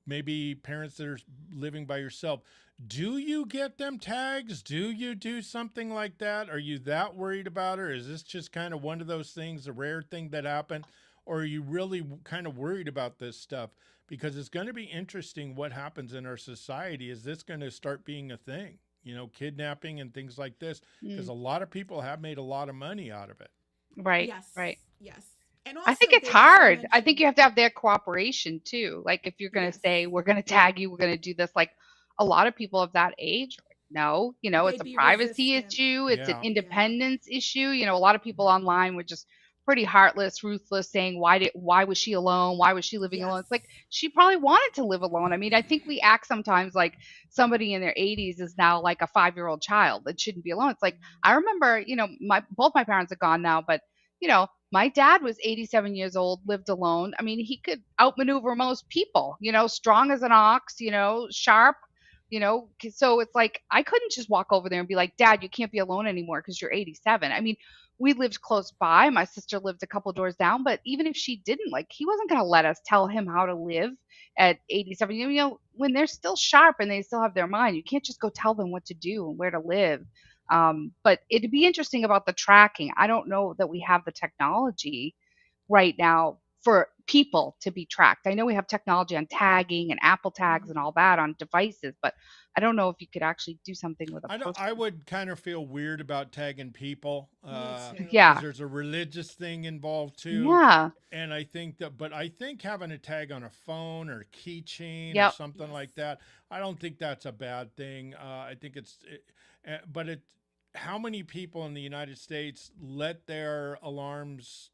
[SPEAKER 1] maybe parents that are living by yourself. Do you get them tags? Do you do something like that? Are you that worried about her? Is this just kind of one of those things, a rare thing that happened? Or are you really kind of worried about this stuff? Because it's going to be interesting what happens in our society. Is this going to start being a thing? Kidnapping and things like this, because a lot of people have made a lot of money out of it.
[SPEAKER 2] Right.
[SPEAKER 3] Yes.
[SPEAKER 2] Right.
[SPEAKER 3] Yes. And
[SPEAKER 2] I think
[SPEAKER 3] also,
[SPEAKER 2] it's
[SPEAKER 3] they also
[SPEAKER 2] hard. I think
[SPEAKER 3] mentioned,
[SPEAKER 2] you have to have their cooperation too. Like if you're going to
[SPEAKER 3] yes,
[SPEAKER 2] say we're going to tag you, we're going to do this. Like a lot of people of that age, are like, no, it's
[SPEAKER 3] they'd
[SPEAKER 2] a
[SPEAKER 3] be
[SPEAKER 2] privacy
[SPEAKER 3] resistant.
[SPEAKER 2] issue. It's an
[SPEAKER 1] Yeah.
[SPEAKER 3] Yeah.
[SPEAKER 2] independence issue. A lot of people online were just pretty heartless, ruthless, saying why was she alone? Why was she living
[SPEAKER 3] Yes.
[SPEAKER 2] alone? It's like she probably wanted to live alone. I mean, I think we act sometimes like somebody in their 80s is now like a 5-year-old child that shouldn't be alone. It's like
[SPEAKER 3] Mhm.
[SPEAKER 2] I remember, my both my parents are gone now, but my dad was 87 years old, lived alone. I mean, he could outmaneuver most people, strong as an ox, sharp, so it's like I couldn't just walk over there and be like, Dad, you can't be alone anymore because you're 87. I mean, we lived close by. My sister lived a couple doors down, but even if she didn't, like, he wasn't going to let us tell him how to live at 87. When they're still sharp and they still have their mind, you can't just go tell them what to do and where to live. But it'd be interesting about the tracking. I don't know that we have the technology right now for people to be tracked. I know we have technology on tagging and Apple tags and all
[SPEAKER 3] Mhm.
[SPEAKER 2] that on devices, but I don't know if you could actually do something with a
[SPEAKER 1] I
[SPEAKER 2] person.
[SPEAKER 1] would kind of feel weird about tagging people,
[SPEAKER 3] Me too.
[SPEAKER 1] because
[SPEAKER 2] Yeah.
[SPEAKER 1] there's a religious thing involved too.
[SPEAKER 2] Yeah.
[SPEAKER 1] And but I think having a tag on a phone or keychain or
[SPEAKER 2] Yep.
[SPEAKER 1] something
[SPEAKER 3] Yes.
[SPEAKER 1] like that, I don't think that's a bad thing. I think but how many people in the United States let their alarms,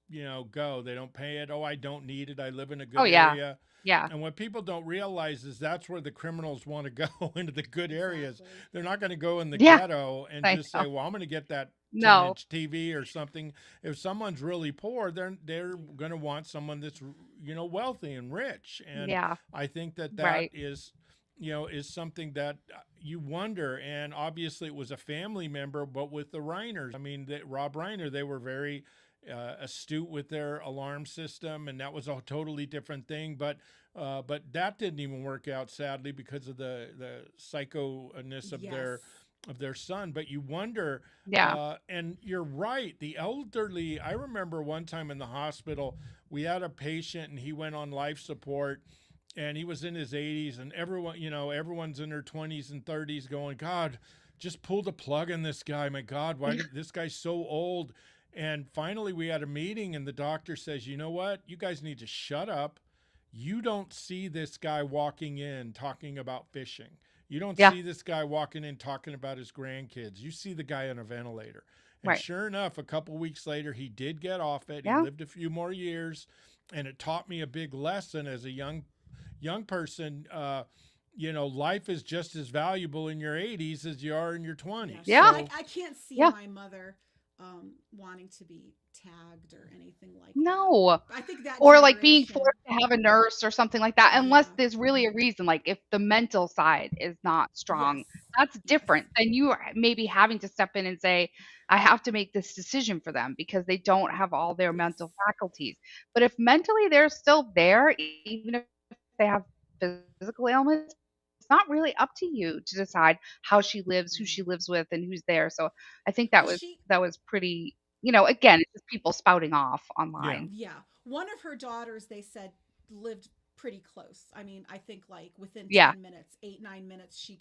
[SPEAKER 1] go? They don't pay it. Oh, I don't need it. I live in a
[SPEAKER 2] Oh
[SPEAKER 1] good
[SPEAKER 2] yeah.
[SPEAKER 1] area.
[SPEAKER 2] Yeah.
[SPEAKER 1] And what people don't realize is that's where the criminals want to go, into the good areas.
[SPEAKER 3] Exactly.
[SPEAKER 1] They're not going to go in the
[SPEAKER 2] Yeah.
[SPEAKER 1] ghetto and
[SPEAKER 2] I
[SPEAKER 1] just say,
[SPEAKER 2] know.
[SPEAKER 1] "Well, I'm going to get that
[SPEAKER 2] No.
[SPEAKER 1] 10-inch TV or something." If someone's really poor, they're going to want someone that's wealthy and rich. And
[SPEAKER 2] Yeah.
[SPEAKER 1] I think that
[SPEAKER 2] Right.
[SPEAKER 1] is something that you wonder. And obviously, it was a family member, but with the Reiners, I mean, Rob Reiner, they were very astute with their alarm system, and that was a totally different thing. But that didn't even work out, sadly, because of the psycho-ness
[SPEAKER 3] Yes.
[SPEAKER 1] of their son. But you wonder,
[SPEAKER 2] Yeah.
[SPEAKER 1] and you're right. The elderly. I remember one time in the hospital, we had a patient, and he went on life support, and he was in his 80s, and everyone's in their 20s and 30s, going, God, just pull the plug in this guy. My God, why did this guy's so old? And finally, we had a meeting, and the doctor says, "You know what? You guys need to shut up. You don't see this guy walking in talking about fishing. You don't
[SPEAKER 2] Yeah.
[SPEAKER 1] see this guy walking in talking about his grandkids. You see the guy on a ventilator." And
[SPEAKER 2] Right.
[SPEAKER 1] sure enough, a couple weeks later, he did get off it. He
[SPEAKER 2] Yeah.
[SPEAKER 1] lived a few more years, and it taught me a big lesson as a young person. Life is just as valuable in your 80s as you are in your 20s.
[SPEAKER 3] Yes.
[SPEAKER 2] Yeah.
[SPEAKER 3] I,
[SPEAKER 1] So
[SPEAKER 3] I can't see
[SPEAKER 2] Yeah.
[SPEAKER 3] my mother wanting to be tagged or anything like that.
[SPEAKER 2] No.
[SPEAKER 3] I think that
[SPEAKER 2] Or like being
[SPEAKER 3] generation,
[SPEAKER 2] forced to have a nurse or something like that, unless
[SPEAKER 3] yeah.
[SPEAKER 2] there's really a reason. Like if the mental side is not
[SPEAKER 3] Yes.
[SPEAKER 2] strong, that's
[SPEAKER 3] Yes.
[SPEAKER 2] different than you are maybe having to step in and say, I have to make this decision for them because they don't have all their
[SPEAKER 3] Yes.
[SPEAKER 2] mental faculties. But if mentally they're still there, even if they have physical ailments, it's not really up to you to decide how she lives, who
[SPEAKER 3] Yeah.
[SPEAKER 2] she lives with, and who's there. So I think
[SPEAKER 3] Well,
[SPEAKER 2] that was pretty, again, it's just people spouting off
[SPEAKER 1] yeah,
[SPEAKER 2] online.
[SPEAKER 3] yeah. One of her daughters, they said, lived pretty close. I mean, I think like within
[SPEAKER 2] Yeah,
[SPEAKER 3] 10 minutes, 8, 9 minutes, she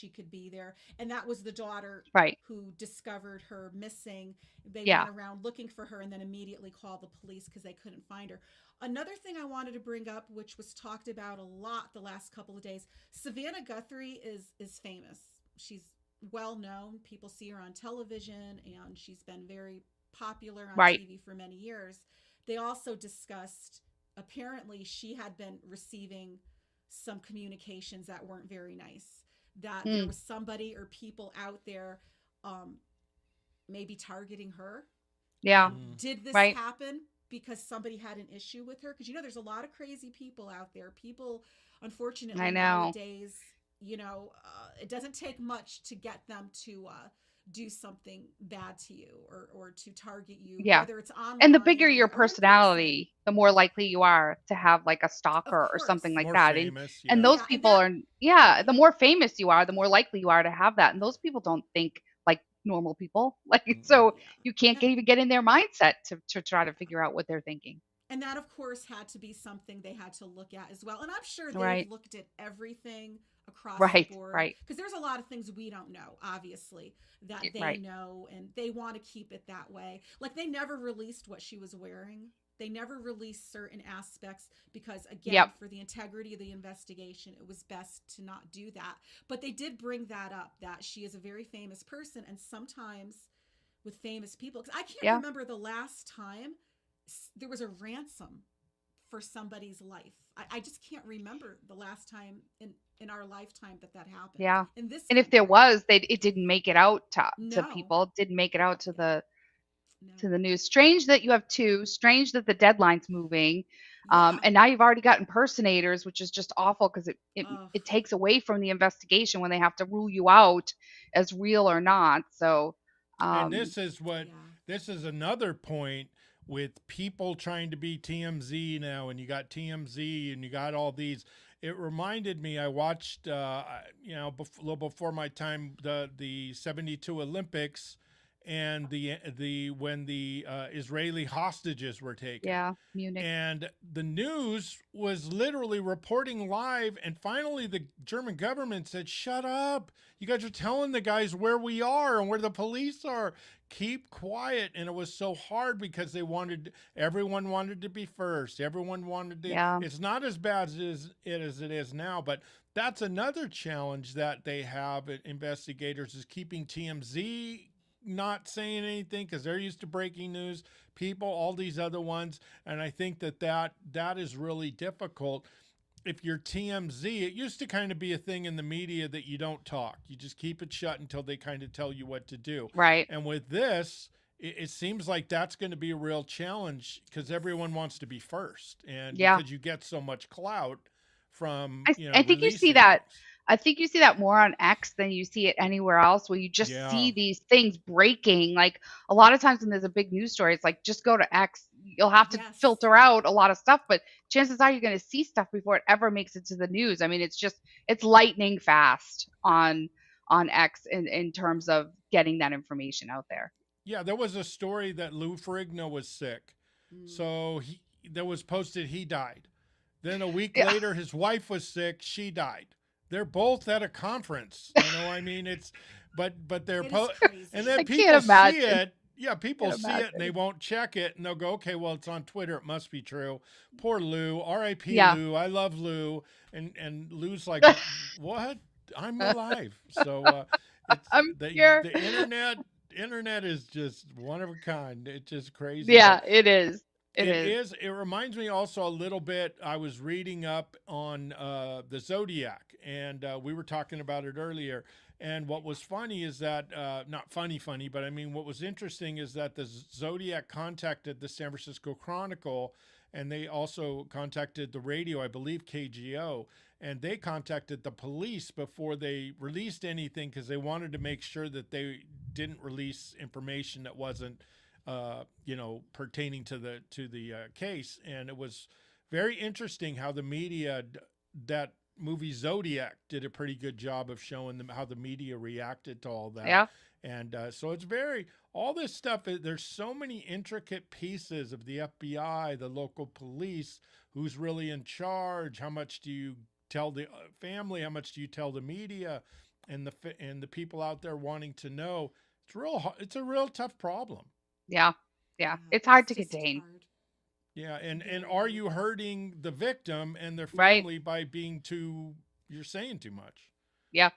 [SPEAKER 3] could be there. And that was the daughter
[SPEAKER 2] right.
[SPEAKER 3] who discovered her missing. They
[SPEAKER 2] Yeah.
[SPEAKER 3] went around looking for her and then immediately called the police because they couldn't find her. Another thing I wanted to bring up, which was talked about a lot the last couple of days, Savannah Guthrie is famous. She's well known. People see her on television, and she's been very popular on
[SPEAKER 2] Right.
[SPEAKER 3] TV for many years. They also discussed, apparently she had been receiving some communications that weren't very nice, that there
[SPEAKER 2] Mm.
[SPEAKER 3] was somebody or people out there um, maybe targeting her.
[SPEAKER 2] Yeah.
[SPEAKER 3] And did this
[SPEAKER 2] Right.
[SPEAKER 3] happen because somebody had an issue with her? Because there's a lot of crazy people out there. People,
[SPEAKER 2] I
[SPEAKER 3] unfortunately,
[SPEAKER 2] know.
[SPEAKER 3] nowadays, it doesn't take much to get them to do something bad to you, or to target you,
[SPEAKER 2] Yeah.
[SPEAKER 3] whether it's
[SPEAKER 2] And the
[SPEAKER 3] online
[SPEAKER 2] bigger your
[SPEAKER 3] or in person.
[SPEAKER 2] personality, the more likely you are to have like a
[SPEAKER 3] Of
[SPEAKER 2] stalker or something
[SPEAKER 3] course.
[SPEAKER 2] like
[SPEAKER 1] more
[SPEAKER 2] that.
[SPEAKER 1] famous.
[SPEAKER 2] And
[SPEAKER 1] Yeah,
[SPEAKER 2] those
[SPEAKER 3] Yeah, and
[SPEAKER 2] people
[SPEAKER 3] that,
[SPEAKER 2] are, yeah, the
[SPEAKER 3] yeah.
[SPEAKER 2] more famous you are, the more likely you are to have that. And those people don't think like normal people. Like
[SPEAKER 1] mm-mm.
[SPEAKER 2] so
[SPEAKER 3] Yeah.
[SPEAKER 2] you
[SPEAKER 3] And
[SPEAKER 2] can't
[SPEAKER 3] that,
[SPEAKER 2] even get in their mindset to try to figure out what they're thinking.
[SPEAKER 3] and that of course had to be something they had to look at as well. And I'm sure they've
[SPEAKER 2] Right.
[SPEAKER 3] looked at everything across the
[SPEAKER 2] Right.
[SPEAKER 3] board,
[SPEAKER 2] Right.
[SPEAKER 3] because there's a lot of things we don't know, obviously, that they
[SPEAKER 2] Right.
[SPEAKER 3] know, and they want to keep it that way. Like they never released what she was wearing. They never released certain aspects because, again,
[SPEAKER 2] Yep.
[SPEAKER 3] for the integrity of the investigation, it was best to not do that. But they did bring that up, that she is a very famous person, and sometimes with famous people, because I can't
[SPEAKER 2] Yeah.
[SPEAKER 3] remember the last time there was a ransom for somebody's life. I just can't remember the last time in our lifetime that happened
[SPEAKER 2] Yeah.
[SPEAKER 3] in this
[SPEAKER 2] And if there
[SPEAKER 3] country.
[SPEAKER 2] was, it didn't make it out to
[SPEAKER 3] No,
[SPEAKER 2] people. It didn't make it out to
[SPEAKER 3] yeah,
[SPEAKER 2] the
[SPEAKER 3] no,
[SPEAKER 2] news. Strange that you have two. Strange that the deadline's moving.
[SPEAKER 3] yeah.
[SPEAKER 2] And now you've already got impersonators, which is just awful because it
[SPEAKER 3] Oh,
[SPEAKER 2] it takes away from the investigation when they have to rule you out as real or not. So,
[SPEAKER 1] And
[SPEAKER 2] um,
[SPEAKER 1] this is what
[SPEAKER 3] yeah.
[SPEAKER 1] this is another point with people trying to be TMZ now, and you got TMZ and you got all these. It reminded me. I watched, a little before my time, the '72 Olympics, and the when the Israeli hostages were taken,
[SPEAKER 2] yeah, Munich.
[SPEAKER 1] and the news was literally reporting live, and finally the German government said, shut up, you guys are telling the guys where we are and where the police are, keep quiet. And it was so hard because everyone wanted to be first, everyone wanted to.
[SPEAKER 2] Yeah.
[SPEAKER 1] It's not as bad as it is now, but that's another challenge that they have at investigators, is keeping TMZ not saying anything because they're used to breaking news, people, all these other ones. And I think that is really difficult. If you're TMZ, it used to kind of be a thing in the media that you don't talk, you just keep it shut until they kind of tell you what to do.
[SPEAKER 2] Right.
[SPEAKER 1] And with this, it seems like that's going to be a real challenge because everyone wants to be first, and
[SPEAKER 2] Yeah.
[SPEAKER 1] because you get so much clout from
[SPEAKER 2] I think you see
[SPEAKER 1] releasing
[SPEAKER 2] that.
[SPEAKER 1] things.
[SPEAKER 2] I think you see that more on X than you see it anywhere else, where you just
[SPEAKER 1] Yeah.
[SPEAKER 2] see these things breaking. Like a lot of times when there's a big news story, it's like just go to X. You'll have to
[SPEAKER 3] Yes.
[SPEAKER 2] filter out a lot of stuff, but chances are you're going to see stuff before it ever makes it to the news. I mean, it's lightning fast on X in terms of getting that information out there.
[SPEAKER 1] Yeah, there was a story that Lou Ferrigno was sick.
[SPEAKER 3] Mm.
[SPEAKER 1] So there was posted he died. Then a week
[SPEAKER 2] Yeah.
[SPEAKER 1] later his wife was sick, she died. They're both at a conference. I mean, it's but they're
[SPEAKER 3] It is crazy.
[SPEAKER 1] and
[SPEAKER 2] I
[SPEAKER 1] then
[SPEAKER 2] can't
[SPEAKER 1] people see
[SPEAKER 2] imagine.
[SPEAKER 1] it. Yeah, people
[SPEAKER 2] Can't
[SPEAKER 1] see it and they
[SPEAKER 2] imagine.
[SPEAKER 1] won't check it, and they'll go, okay, well, it's on Twitter, it must be true. Poor Lou, R.I.P.
[SPEAKER 2] Yeah.
[SPEAKER 1] Lou. I love Lou, and Lou's like, what? I'm alive. So it's
[SPEAKER 2] I'm here.
[SPEAKER 1] the internet is just one of a kind. It's just crazy.
[SPEAKER 2] Yeah,
[SPEAKER 1] But
[SPEAKER 2] it is. It
[SPEAKER 1] it
[SPEAKER 2] is.
[SPEAKER 1] is. It reminds me also a little bit. I was reading up on the Zodiac, and we were talking about it earlier. And what was funny is that, not funny, but I mean, what was interesting is that the Zodiac contacted the San Francisco Chronicle, and they also contacted the radio, I believe KGO, and they contacted the police before they released anything because they wanted to make sure that they didn't release information that wasn't pertaining to the case. And it was very interesting how the media, that movie Zodiac did a pretty good job of showing them how the media reacted to all that.
[SPEAKER 2] Yeah.
[SPEAKER 1] And so it's all this stuff. There's so many intricate pieces of the FBI, the local police, who's really in charge. How much do you tell the family? How much do you tell the media? And the people out there wanting to know. It's a real tough problem.
[SPEAKER 2] Yeah. Yeah.
[SPEAKER 3] Yeah,
[SPEAKER 2] It's hard to
[SPEAKER 3] just
[SPEAKER 2] contain.
[SPEAKER 3] hard.
[SPEAKER 1] Yeah, and
[SPEAKER 3] Very,
[SPEAKER 1] are
[SPEAKER 3] very
[SPEAKER 1] you
[SPEAKER 3] hard.
[SPEAKER 1] hurting the victim and their
[SPEAKER 2] Right.
[SPEAKER 1] family by you're saying too much?
[SPEAKER 2] Yeah.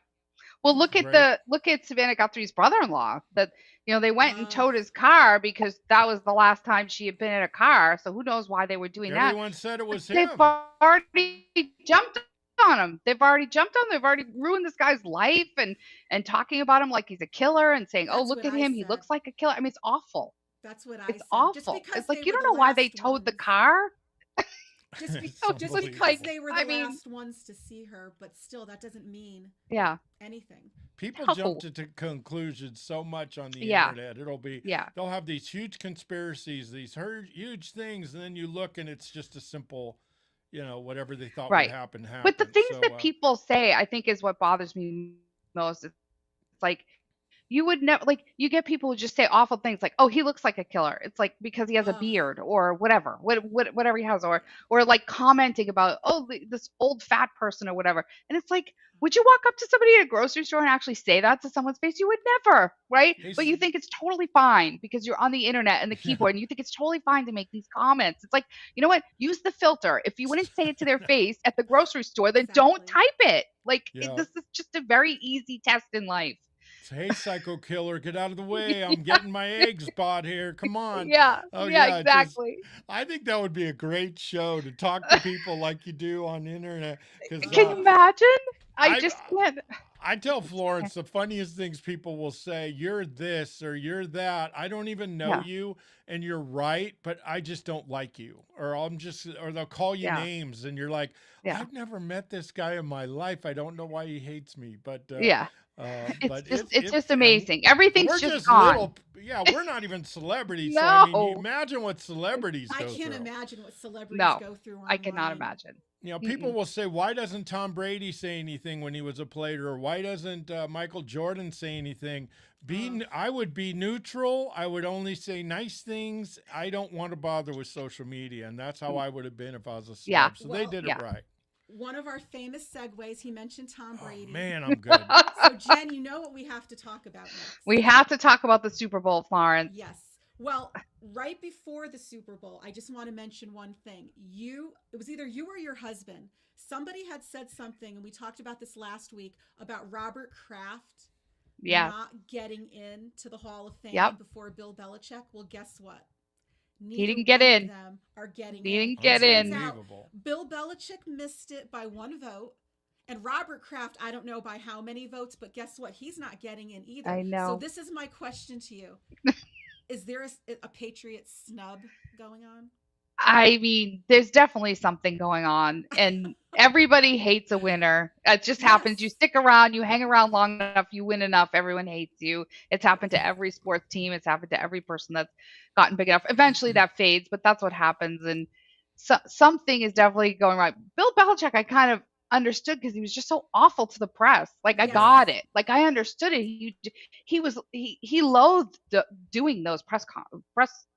[SPEAKER 2] Well,
[SPEAKER 3] Yeah.
[SPEAKER 1] Right.
[SPEAKER 2] look at Savannah Guthrie's brother-in-law. That they went and
[SPEAKER 3] Uh,
[SPEAKER 2] towed his car because that was the last time she had been in a car. So who knows why they were doing that?
[SPEAKER 1] Everyone said it was
[SPEAKER 2] They've
[SPEAKER 1] him.
[SPEAKER 2] already jumped on him. They've already jumped on him. They've already ruined this guy's life and talking about him like he's a killer and saying, "Oh,
[SPEAKER 3] that's
[SPEAKER 2] look
[SPEAKER 3] what
[SPEAKER 2] at
[SPEAKER 3] I
[SPEAKER 2] him. He
[SPEAKER 3] said.
[SPEAKER 2] looks like a killer." I mean, it's awful.
[SPEAKER 3] That's what I
[SPEAKER 2] It's
[SPEAKER 3] said. Just
[SPEAKER 2] awful.
[SPEAKER 3] because
[SPEAKER 2] It's
[SPEAKER 3] they
[SPEAKER 2] like you
[SPEAKER 3] were
[SPEAKER 2] don't
[SPEAKER 3] the
[SPEAKER 2] know why they
[SPEAKER 3] last
[SPEAKER 2] towed the
[SPEAKER 3] ones.
[SPEAKER 2] car.
[SPEAKER 1] It's
[SPEAKER 3] Just
[SPEAKER 2] Like,
[SPEAKER 3] because
[SPEAKER 1] unbelievable.
[SPEAKER 3] they were
[SPEAKER 2] I
[SPEAKER 3] the
[SPEAKER 2] mean,
[SPEAKER 3] last ones to see her, but still, that doesn't mean
[SPEAKER 2] yeah.
[SPEAKER 3] anything.
[SPEAKER 1] People jump
[SPEAKER 2] No.
[SPEAKER 1] to conclusions so much on the
[SPEAKER 2] Yeah.
[SPEAKER 1] internet.
[SPEAKER 2] Yeah.
[SPEAKER 1] They'll have these huge conspiracies, these huge things, and then you look and it's just a simple, whatever they thought would
[SPEAKER 2] Right.
[SPEAKER 1] happen
[SPEAKER 2] But the
[SPEAKER 1] happened.
[SPEAKER 2] things
[SPEAKER 1] So
[SPEAKER 2] that people say, I think, is what bothers me most. It's like you would never, like, you get people who just say awful things like, oh, he looks like a killer. It's like because he has a
[SPEAKER 3] Ugh.
[SPEAKER 2] beard or whatever, whatever he has,
[SPEAKER 3] Yeah.
[SPEAKER 2] or like commenting about, oh, this old fat person or whatever. And it's like, would you walk up to somebody at a grocery store and actually say that to someone's face? You would never, right? But you think it's totally fine because you're on the internet and the keyboard, and you think it's totally fine to make these comments. It's like, you know what? Use the filter. If you wouldn't say it to their face at the grocery store, then don't
[SPEAKER 3] Exactly.
[SPEAKER 2] type it. Like,
[SPEAKER 1] Yeah.
[SPEAKER 2] this is just a very easy test in life.
[SPEAKER 1] Hey, psycho killer, get out of the way. I'm getting my eggs bought here. Come on.
[SPEAKER 2] Yeah,
[SPEAKER 1] Oh,
[SPEAKER 2] yeah, exactly.
[SPEAKER 1] I think that would be a great show to talk to people like you do on the internet.
[SPEAKER 2] Can you imagine? I just can't.
[SPEAKER 1] I tell Florence the funniest things people will say, you're this or you're that. I don't even know you and you're right, but I just don't like you. Or they'll call you names and you're like, I've never met this guy in my life. I don't know why he hates me. But
[SPEAKER 2] it's just amazing. Everything's just gone.
[SPEAKER 1] We're not even celebrities.
[SPEAKER 2] No.
[SPEAKER 1] So I mean, you imagine what celebrities go through.
[SPEAKER 3] I can't imagine what celebrities go through online.
[SPEAKER 2] I cannot imagine.
[SPEAKER 1] You know, people will say, why doesn't Tom Brady say anything when he was a player? Or why doesn't Michael Jordan say anything? I would be neutral. I would only say nice things. I don't want to bother with social media. And that's how I would have been if I was a celeb.
[SPEAKER 2] Yeah.
[SPEAKER 1] So they did it right.
[SPEAKER 3] One of our famous segues, he mentioned Tom Brady.
[SPEAKER 1] Oh, man, I'm good.
[SPEAKER 3] So, Jen, you know what we have to talk about next.
[SPEAKER 2] We have to talk about the Super Bowl, Florence.
[SPEAKER 3] Yes. Well, right before the Super Bowl, I just want to mention one thing. It was either you or your husband. Somebody had said something, and we talked about this last week, about Robert Kraft not getting into the Hall of Fame before Bill Belichick. Well, guess what?
[SPEAKER 2] He didn't get in.
[SPEAKER 3] Them are getting
[SPEAKER 2] he didn't get in.
[SPEAKER 3] Bill Belichick missed it by one vote. And Robert Kraft, I don't know by how many votes, but guess what? He's not getting in either.
[SPEAKER 2] I know.
[SPEAKER 3] So this is my question to you. Is there a Patriot snub going on?
[SPEAKER 2] I mean, there's definitely something going on, and everybody hates a winner. It just happens. You stick around, you hang around long enough, you win enough, everyone hates you. It's happened to every sports team. It's happened to every person that's gotten big enough. Eventually that fades, but that's what happens, and something is definitely going right. Bill Belichick, I kind of understood because he was just so awful to the press. Like, I got it. Like, I understood it. He loathed doing those press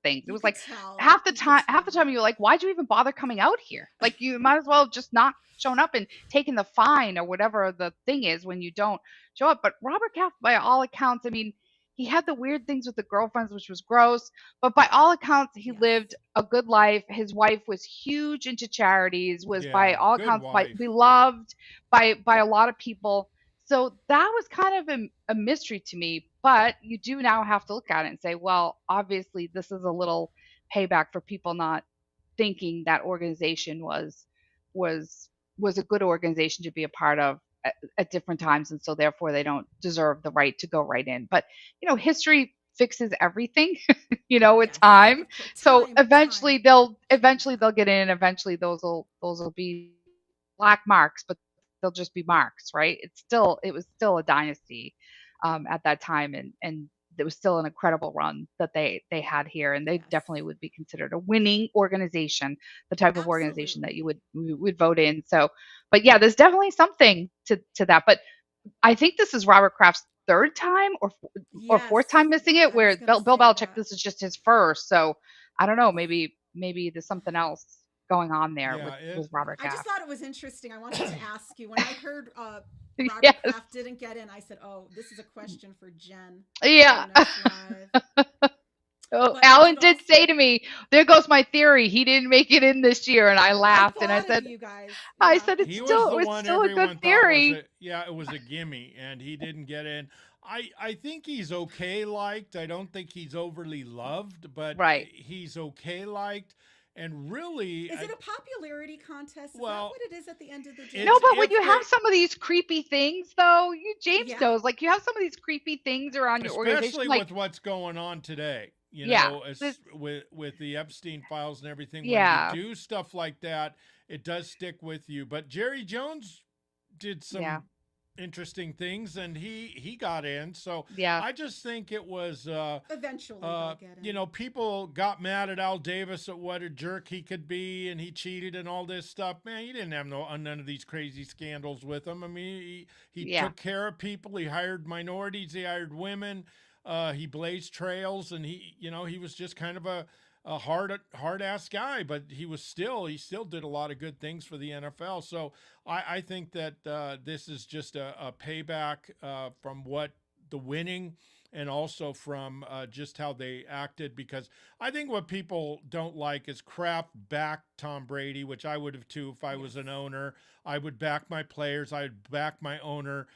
[SPEAKER 2] things. It was like half the time you were like, why'd you even bother coming out here? Like, you might as well just not shown up and taken the fine or whatever the thing is when you don't show up. But Robert Kraft, by all accounts, I mean, he had the weird things with the girlfriends, which was gross. But by all accounts, he lived a good life. His wife was huge into charities, was by all accounts beloved by a lot of people. So that was kind of a mystery to me. But you do now have to look at it and say, well, obviously this is a little payback for people not thinking that organization was a good organization to be a part of at different times, and so therefore they don't deserve the right to go right in. But history fixes everything, with time. So eventually they'll get in. Eventually those will be black marks, but they'll just be marks, right? It was still a dynasty at that time, and it was still an incredible run that they had here, and they definitely would be considered a winning organization, the type of organization that you would vote in. So, but yeah, there's definitely something to that. But I think this is Robert Kraft's third time or fourth time missing it, where Bill Belichick, this is just his first. So I don't know, maybe there's something else going on there with Robert Kraft.
[SPEAKER 3] I just thought it was interesting. I wanted to ask you, when I heard Robert Kraft didn't get in, I said, oh, this is a question for Jen.
[SPEAKER 2] Yeah. Alan did say to me, there goes my theory. He didn't make it in this year. And I laughed and I said,
[SPEAKER 3] you guys.
[SPEAKER 2] I said, it was still a good theory.
[SPEAKER 1] It was a gimme, and he didn't get in. I think he's okay liked. I don't think he's overly loved, but he's okay liked. And really,
[SPEAKER 3] is it a popularity contest? Is that what it is at the end of the day?
[SPEAKER 2] No, but when you have some of these creepy things, though, James knows, like, you have some of these creepy things around your organization,
[SPEAKER 1] especially with what's going on today. With the Epstein files and everything. When you do stuff like that, it does stick with you. But Jerry Jones did some interesting things, and he got in. So
[SPEAKER 2] Yeah.
[SPEAKER 1] I just think it was
[SPEAKER 3] Eventually they'll get in.
[SPEAKER 1] you know, people got mad at Al Davis at what a jerk he could be, and he cheated and all this stuff. Man, he didn't have none of these crazy scandals with him. I mean, he
[SPEAKER 2] Yeah.
[SPEAKER 1] took care of people. He hired minorities. He hired women. He blazed trails, and he was just kind of a hard ass guy, but he still did a lot of good things for the NFL. So I think that this is just a payback from what the winning, and also from just how they acted, because I think what people don't like is Kraft backed Tom Brady, which I would have too if I was an owner. I would back my players. I would back my owner.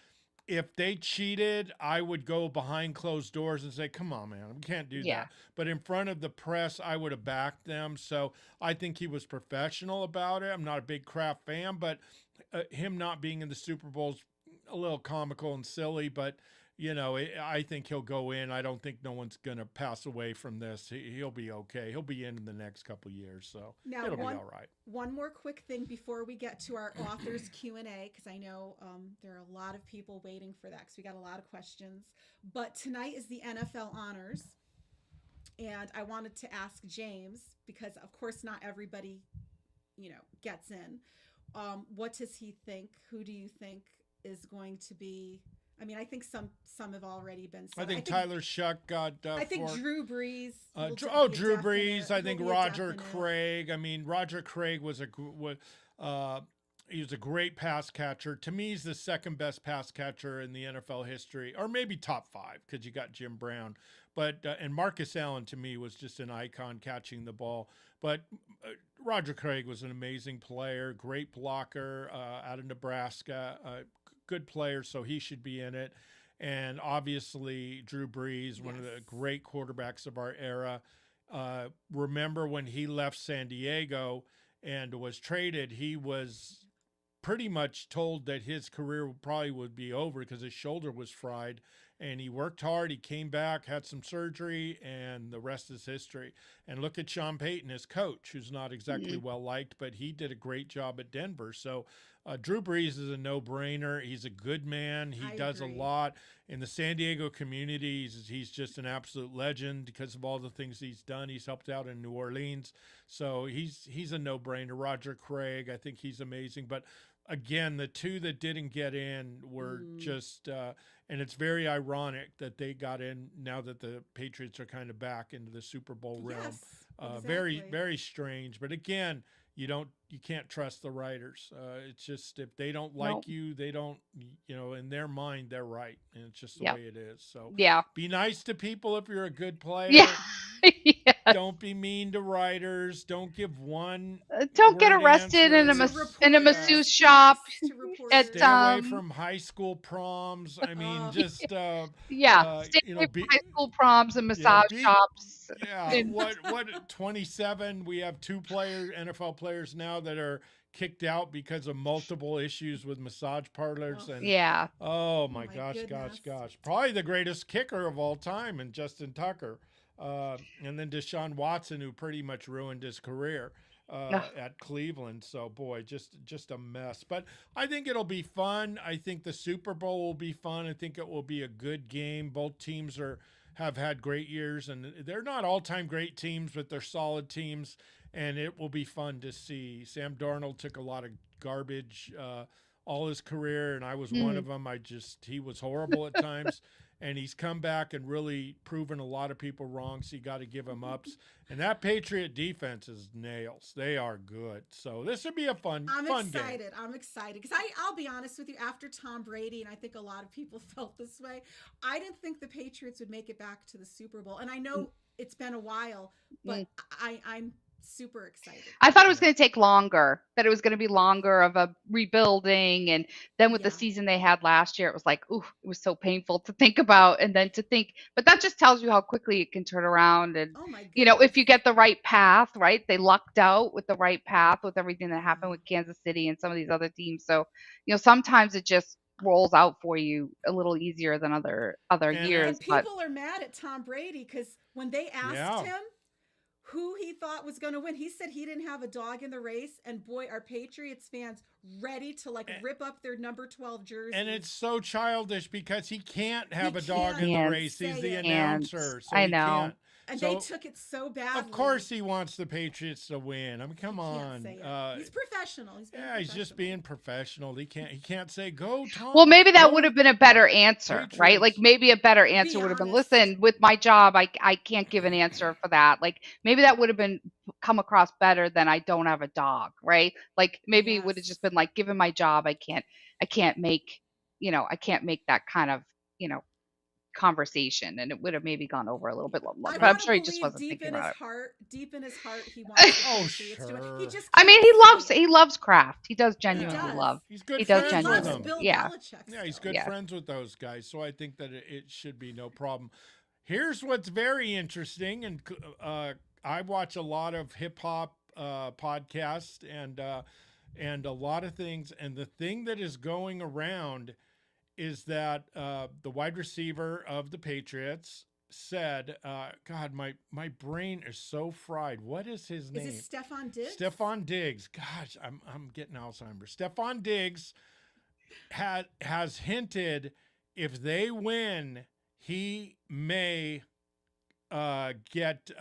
[SPEAKER 1] If they cheated, I would go behind closed doors and say, come on, man, we can't do
[SPEAKER 2] Yeah.
[SPEAKER 1] that. But in front of the press, I would have backed them. So I think he was professional about it. I'm not a big Kraft fan, but him not being in the Super Bowl is a little comical and silly. But, I think he'll go in. I don't think no one's going to pass away from this. He'll be okay. He'll be in the next couple of years. So
[SPEAKER 3] Now,
[SPEAKER 1] it'll be all right.
[SPEAKER 3] One more quick thing before we get to our authors Q&A, because I know there are a lot of people waiting for that because we got a lot of questions. But tonight is the NFL honors, and I wanted to ask James, because of course not everybody gets in. What does he think? Who do you think is going to be? I mean, I think some have already been said.
[SPEAKER 1] I think Tyler Shuck got.
[SPEAKER 3] I think Drew Brees.
[SPEAKER 1] Drew Brees. I think Roger Craig. I mean, Roger Craig was he was a great pass catcher. To me, he's the second best pass catcher in the NFL history, or maybe top 5, because you got Jim Brown. But and Marcus Allen, to me, was just an icon catching the ball. But Roger Craig was an amazing player, great blocker out of Nebraska. Good player, so he should be in it. And obviously Drew Brees, one of the great quarterbacks of our era. Remember when he left San Diego and was traded, he was pretty much told that his career probably would be over because his shoulder was fried. And he worked hard. He came back, had some surgery, and the rest is history. And look at Sean Payton, his coach, who's not exactly well liked, but he did a great job at Denver. So Drew Brees is a no-brainer. He's a good man. He does a lot in the San Diego community. He's just an absolute legend because of all the things he's done. He's helped out in New Orleans, so he's a no-brainer. Roger Craig, I think he's amazing. But again, the two that didn't get in were just, and it's very ironic that they got in now that the Patriots are kind of back into the Super Bowl realm.
[SPEAKER 3] Yes, exactly.
[SPEAKER 1] Very, very strange. But again, you can't trust the writers. It's just, if they don't like you, they don't, in their mind, they're right. And it's just the way it is. So be nice to people if you're a good player.
[SPEAKER 2] Yeah.
[SPEAKER 1] Don't be mean to writers. Don't give one.
[SPEAKER 2] Don't get arrested in a masseuse shop.
[SPEAKER 1] Stay away from high school proms. I mean, just
[SPEAKER 2] stay away from high school proms and massage shops.
[SPEAKER 1] Yeah, what 27? We have 2 NFL players now that are kicked out because of multiple issues with massage parlors. And oh my gosh. Probably the greatest kicker of all time, and Justin Tucker. And then Deshaun Watson, who pretty much ruined his career at Cleveland. So boy, just a mess. But I think it'll be fun. I think the Super Bowl will be fun. I think it will be a good game. Both teams have had great years, and they're not all-time great teams, but they're solid teams, and it will be fun to see. Sam Darnold took a lot of garbage all his career, and I was one of them. He was horrible at times. And he's come back and really proven a lot of people wrong, so you got to give him ups. And that Patriot defense is nails. They are good. So this would be a fun game.
[SPEAKER 3] I'm excited because I'll be honest with you. After Tom Brady, and I think a lot of people felt this way, I didn't think the Patriots would make it back to the Super Bowl. And I know it's been a while, but I'm super excited.
[SPEAKER 2] I thought it was going to take longer, that it was going to be longer of a rebuilding. And then with the season they had last year, it was like, ooh, it was so painful to think about. And then to think, but that just tells you how quickly it can turn around. And, if you get the right path, right? They lucked out with the right path with everything that happened with Kansas City and some of these other teams. So, sometimes it just rolls out for you a little easier than other years.
[SPEAKER 3] And people are mad at Tom Brady because when they asked him who he thought was going to win. He said he didn't have a dog in the race, and boy, are Patriots fans ready to like rip up their number 12 jersey.
[SPEAKER 1] And it's so childish because he can't have a dog
[SPEAKER 3] can't
[SPEAKER 1] in the
[SPEAKER 2] Can't.
[SPEAKER 1] race. He's the
[SPEAKER 3] say it.
[SPEAKER 1] announcer, so
[SPEAKER 2] I
[SPEAKER 1] he
[SPEAKER 2] know.
[SPEAKER 1] can't.
[SPEAKER 3] And
[SPEAKER 1] So,
[SPEAKER 3] they took it so badly.
[SPEAKER 1] of course, he wants the Patriots to win. I mean, come
[SPEAKER 3] Can't
[SPEAKER 1] on.
[SPEAKER 3] say it. He's professional. He's being
[SPEAKER 1] Yeah, he's just
[SPEAKER 3] professional.
[SPEAKER 1] being professional. He can't say go Tom.
[SPEAKER 2] Well, maybe that
[SPEAKER 1] go
[SPEAKER 2] would have been a better answer, right? Like
[SPEAKER 1] Patriots.
[SPEAKER 2] maybe a better answer
[SPEAKER 3] Be
[SPEAKER 2] would have been,
[SPEAKER 3] honest.
[SPEAKER 2] listen, with my job, I can't give an answer for that. Like maybe that would have been come across better than I don't have a dog, right? Like maybe it would have
[SPEAKER 3] Yes.
[SPEAKER 2] just been like, given my job, I can't make, I can't make that kind of, conversation, and it would have maybe gone over a little bit longer.
[SPEAKER 3] I
[SPEAKER 2] But I'm
[SPEAKER 3] want to
[SPEAKER 2] sure he just
[SPEAKER 3] believe
[SPEAKER 2] wasn't
[SPEAKER 3] deep
[SPEAKER 2] thinking
[SPEAKER 3] in his
[SPEAKER 2] about it.
[SPEAKER 3] heart, he wants the
[SPEAKER 1] Oh,
[SPEAKER 3] Patriots to win. He
[SPEAKER 1] sure.
[SPEAKER 3] just
[SPEAKER 2] I mean,
[SPEAKER 3] can't say it.
[SPEAKER 2] he loves Kraft. He does
[SPEAKER 1] Yeah.
[SPEAKER 2] genuinely
[SPEAKER 3] does.
[SPEAKER 2] love.
[SPEAKER 1] He's good
[SPEAKER 2] He does
[SPEAKER 1] friends
[SPEAKER 3] He
[SPEAKER 1] with
[SPEAKER 2] genuinely.
[SPEAKER 3] loves
[SPEAKER 1] them.
[SPEAKER 3] Bill
[SPEAKER 2] Yeah.
[SPEAKER 3] Belichick.
[SPEAKER 1] Yeah, he's
[SPEAKER 3] still.
[SPEAKER 1] good
[SPEAKER 2] Yeah.
[SPEAKER 1] friends with those guys, so I think that it should be no problem. Here's what's very interesting, and I watch a lot of hip hop podcasts and a lot of things, and the thing that is going around is that the wide receiver of the Patriots said, God, my brain is so fried. What is his name?
[SPEAKER 3] Is it Stephon Diggs?
[SPEAKER 1] Stephon Diggs. Gosh, I'm getting Alzheimer's. Stephon Diggs has hinted if they win, he may get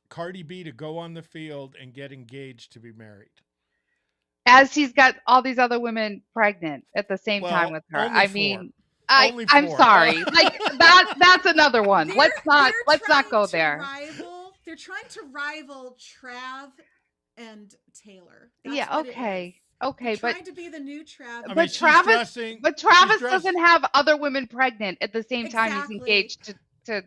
[SPEAKER 1] Cardi B to go on the field and get engaged to be married.
[SPEAKER 2] As he's got all these other women pregnant at the same time
[SPEAKER 1] Well,
[SPEAKER 2] with her.
[SPEAKER 1] only
[SPEAKER 2] I
[SPEAKER 1] four.
[SPEAKER 2] mean,
[SPEAKER 1] Only
[SPEAKER 2] I'm
[SPEAKER 1] four.
[SPEAKER 2] sorry. Like that's another one. Let's not go there.
[SPEAKER 3] They're trying to rival Trav and Taylor. That's
[SPEAKER 2] Yeah,
[SPEAKER 3] what it
[SPEAKER 2] okay.
[SPEAKER 3] is.
[SPEAKER 2] Okay,
[SPEAKER 3] They're
[SPEAKER 2] but
[SPEAKER 3] trying to be the new Trav.
[SPEAKER 1] I mean,
[SPEAKER 2] but
[SPEAKER 1] she's
[SPEAKER 2] Travis
[SPEAKER 1] she's
[SPEAKER 2] doesn't have other women pregnant at the same time he's
[SPEAKER 3] Exactly.
[SPEAKER 2] engaged to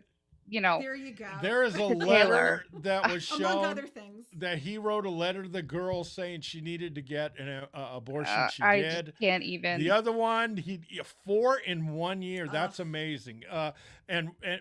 [SPEAKER 3] There you go.
[SPEAKER 1] There is a
[SPEAKER 2] Taylor.
[SPEAKER 1] letter that was
[SPEAKER 3] Among
[SPEAKER 1] shown
[SPEAKER 3] other things.
[SPEAKER 1] that he wrote a letter to the girl saying she needed to get an abortion. She
[SPEAKER 2] I
[SPEAKER 1] did.
[SPEAKER 2] just can't even.
[SPEAKER 1] The other one, 4 in 1 year. That's amazing. But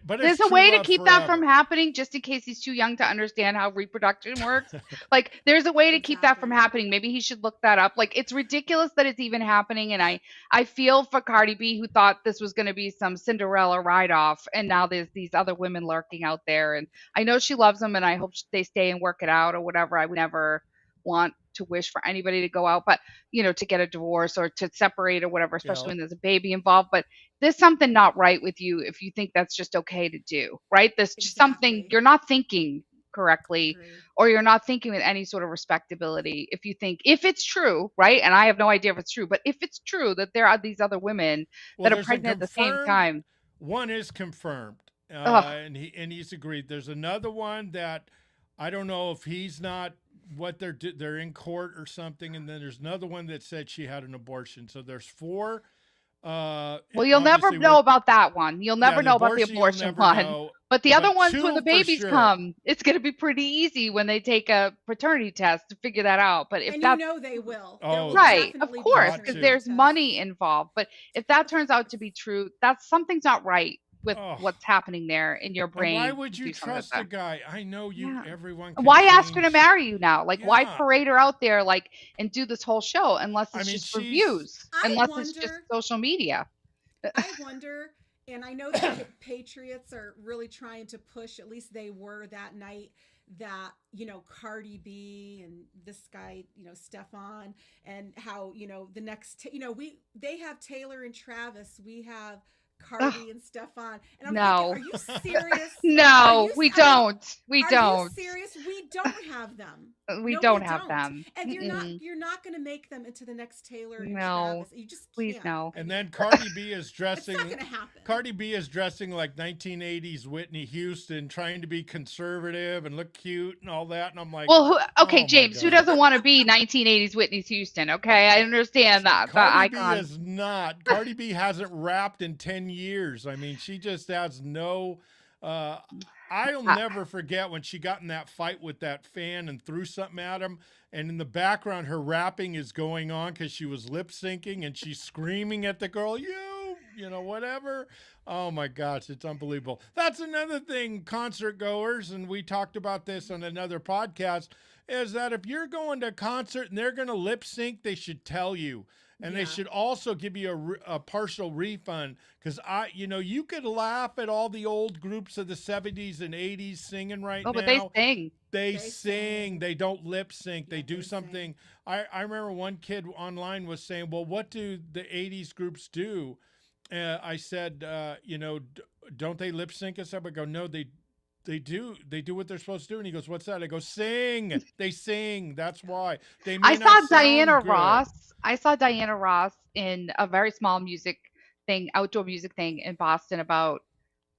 [SPEAKER 2] There's
[SPEAKER 1] it's
[SPEAKER 2] a
[SPEAKER 1] true
[SPEAKER 2] way to
[SPEAKER 1] love
[SPEAKER 2] keep that from
[SPEAKER 1] forever.
[SPEAKER 2] happening, just in case he's too young to understand how reproduction works. Like, there's a way to keep that from
[SPEAKER 3] Exactly.
[SPEAKER 2] happening. Maybe he should look that up. Like, it's ridiculous that it's even happening, and I feel for Cardi B, who thought this was going to be some Cinderella ride-off, and now there's these other women lurking out there. And I know she loves him, and I hope they stay and work it out or whatever. I would never want to wish for anybody to go out, but to get a divorce or to separate or whatever, especially when there's a baby involved. But there's something not right with you if you think that's just okay to do, right? There's just something
[SPEAKER 3] Exactly.
[SPEAKER 2] you're not thinking correctly,
[SPEAKER 3] Agree.
[SPEAKER 2] or you're not thinking with any sort of respectability. If you think, if it's true, right? And I have no idea if it's true, but if it's true that there are these other women that are
[SPEAKER 1] there's a
[SPEAKER 2] pregnant at the same
[SPEAKER 1] confirmed-
[SPEAKER 2] time,
[SPEAKER 1] One is confirmed,
[SPEAKER 2] Ugh.
[SPEAKER 1] and he's agreed. There's another one that I don't know if he's not what they're in court or something, and then there's another one that said she had an abortion. So there's 4.
[SPEAKER 2] well, you'll never
[SPEAKER 1] obviously
[SPEAKER 2] know about that one. You'll never know about the
[SPEAKER 1] you'll
[SPEAKER 2] abortion
[SPEAKER 1] never
[SPEAKER 2] one.
[SPEAKER 1] know.
[SPEAKER 2] But the other
[SPEAKER 1] But
[SPEAKER 2] ones,
[SPEAKER 1] 2
[SPEAKER 2] when the
[SPEAKER 1] for
[SPEAKER 2] babies
[SPEAKER 1] sure.
[SPEAKER 2] come, it's going to be pretty easy when they take a paternity test to figure that out. But if
[SPEAKER 3] And
[SPEAKER 2] that's
[SPEAKER 3] they will.
[SPEAKER 1] Oh,
[SPEAKER 3] There will
[SPEAKER 2] right, of
[SPEAKER 3] definitely be
[SPEAKER 2] course,
[SPEAKER 1] Got
[SPEAKER 2] because
[SPEAKER 1] to.
[SPEAKER 2] there's
[SPEAKER 3] tests.
[SPEAKER 2] money involved. But if that turns out to be true, that's something's not right with
[SPEAKER 1] Ugh.
[SPEAKER 2] what's happening there in your
[SPEAKER 1] And
[SPEAKER 2] brain.
[SPEAKER 1] why would
[SPEAKER 2] to
[SPEAKER 1] you
[SPEAKER 2] do something like
[SPEAKER 1] trust a
[SPEAKER 2] that.
[SPEAKER 1] guy? I know you.
[SPEAKER 2] Yeah.
[SPEAKER 1] Everyone. Can
[SPEAKER 2] Why ask her to
[SPEAKER 1] change.
[SPEAKER 2] marry you now? Like, why
[SPEAKER 1] Yeah.
[SPEAKER 2] parade her out there like and do this whole show unless it's
[SPEAKER 1] I mean,
[SPEAKER 2] just for
[SPEAKER 1] she's-
[SPEAKER 2] views,
[SPEAKER 3] I
[SPEAKER 2] unless it's just
[SPEAKER 3] wonder-
[SPEAKER 2] social media.
[SPEAKER 3] I wonder, and I know that the Patriots are really trying to push, at least they were that night, that, Cardi B and this guy, Stephon, and how, the next, they have Taylor and Travis, we have Cardi and Stephon. And I'm
[SPEAKER 2] No.
[SPEAKER 3] thinking, are you serious?
[SPEAKER 2] No, we don't. We
[SPEAKER 3] Are
[SPEAKER 2] don't.
[SPEAKER 3] you serious? We don't have them.
[SPEAKER 2] We
[SPEAKER 3] No,
[SPEAKER 2] don't have them.
[SPEAKER 3] And you're
[SPEAKER 2] Mm-mm.
[SPEAKER 3] not going to make them into the next Taylor and
[SPEAKER 2] No.
[SPEAKER 3] Travis. You just
[SPEAKER 2] Please
[SPEAKER 3] can't.
[SPEAKER 2] no.
[SPEAKER 1] And then Cardi B is
[SPEAKER 3] It's
[SPEAKER 1] dressing.
[SPEAKER 3] not going to happen.
[SPEAKER 1] Cardi B is dressing like 1980s Whitney Houston, trying to be conservative and look cute and all that. And I'm like,
[SPEAKER 2] Well, okay,
[SPEAKER 1] oh my
[SPEAKER 2] James, who
[SPEAKER 1] God.
[SPEAKER 2] doesn't want to be 1980s Whitney Houston? Okay, I understand that. The
[SPEAKER 1] Cardi B
[SPEAKER 2] icon.
[SPEAKER 1] is not. Cardi B hasn't rapped in 10 years. I mean, she just has no. I'll never forget when she got in that fight with that fan and threw something at him. And in the background, her rapping is going on because she was lip syncing and she's screaming at the girl, whatever. Oh my gosh, it's unbelievable. That's another thing, concert goers, and we talked about this on another podcast, is that if you're going to a concert and they're going to lip sync, they should tell you. And they
[SPEAKER 3] Yeah.
[SPEAKER 1] should also give you a partial refund because you could laugh at all the old groups of the 70s and 80s singing right
[SPEAKER 2] Oh, but they
[SPEAKER 1] now.
[SPEAKER 2] sing.
[SPEAKER 1] They
[SPEAKER 3] They
[SPEAKER 1] sing,
[SPEAKER 3] sing.
[SPEAKER 1] they don't lip sync, they
[SPEAKER 3] Yep,
[SPEAKER 1] do
[SPEAKER 3] they
[SPEAKER 1] something.
[SPEAKER 3] sing.
[SPEAKER 1] I remember one kid online was saying, well, what do the 80s groups do? I said, don't they lip sync and stuff? I go, no, they do. They do what they're supposed to do. And he goes, what's that? I go, sing. They sing. That's why. They
[SPEAKER 2] I
[SPEAKER 1] may not
[SPEAKER 2] saw
[SPEAKER 1] sound
[SPEAKER 2] Diana
[SPEAKER 1] good.
[SPEAKER 2] Ross. I saw Diana Ross in a very small music thing, outdoor music thing in Boston about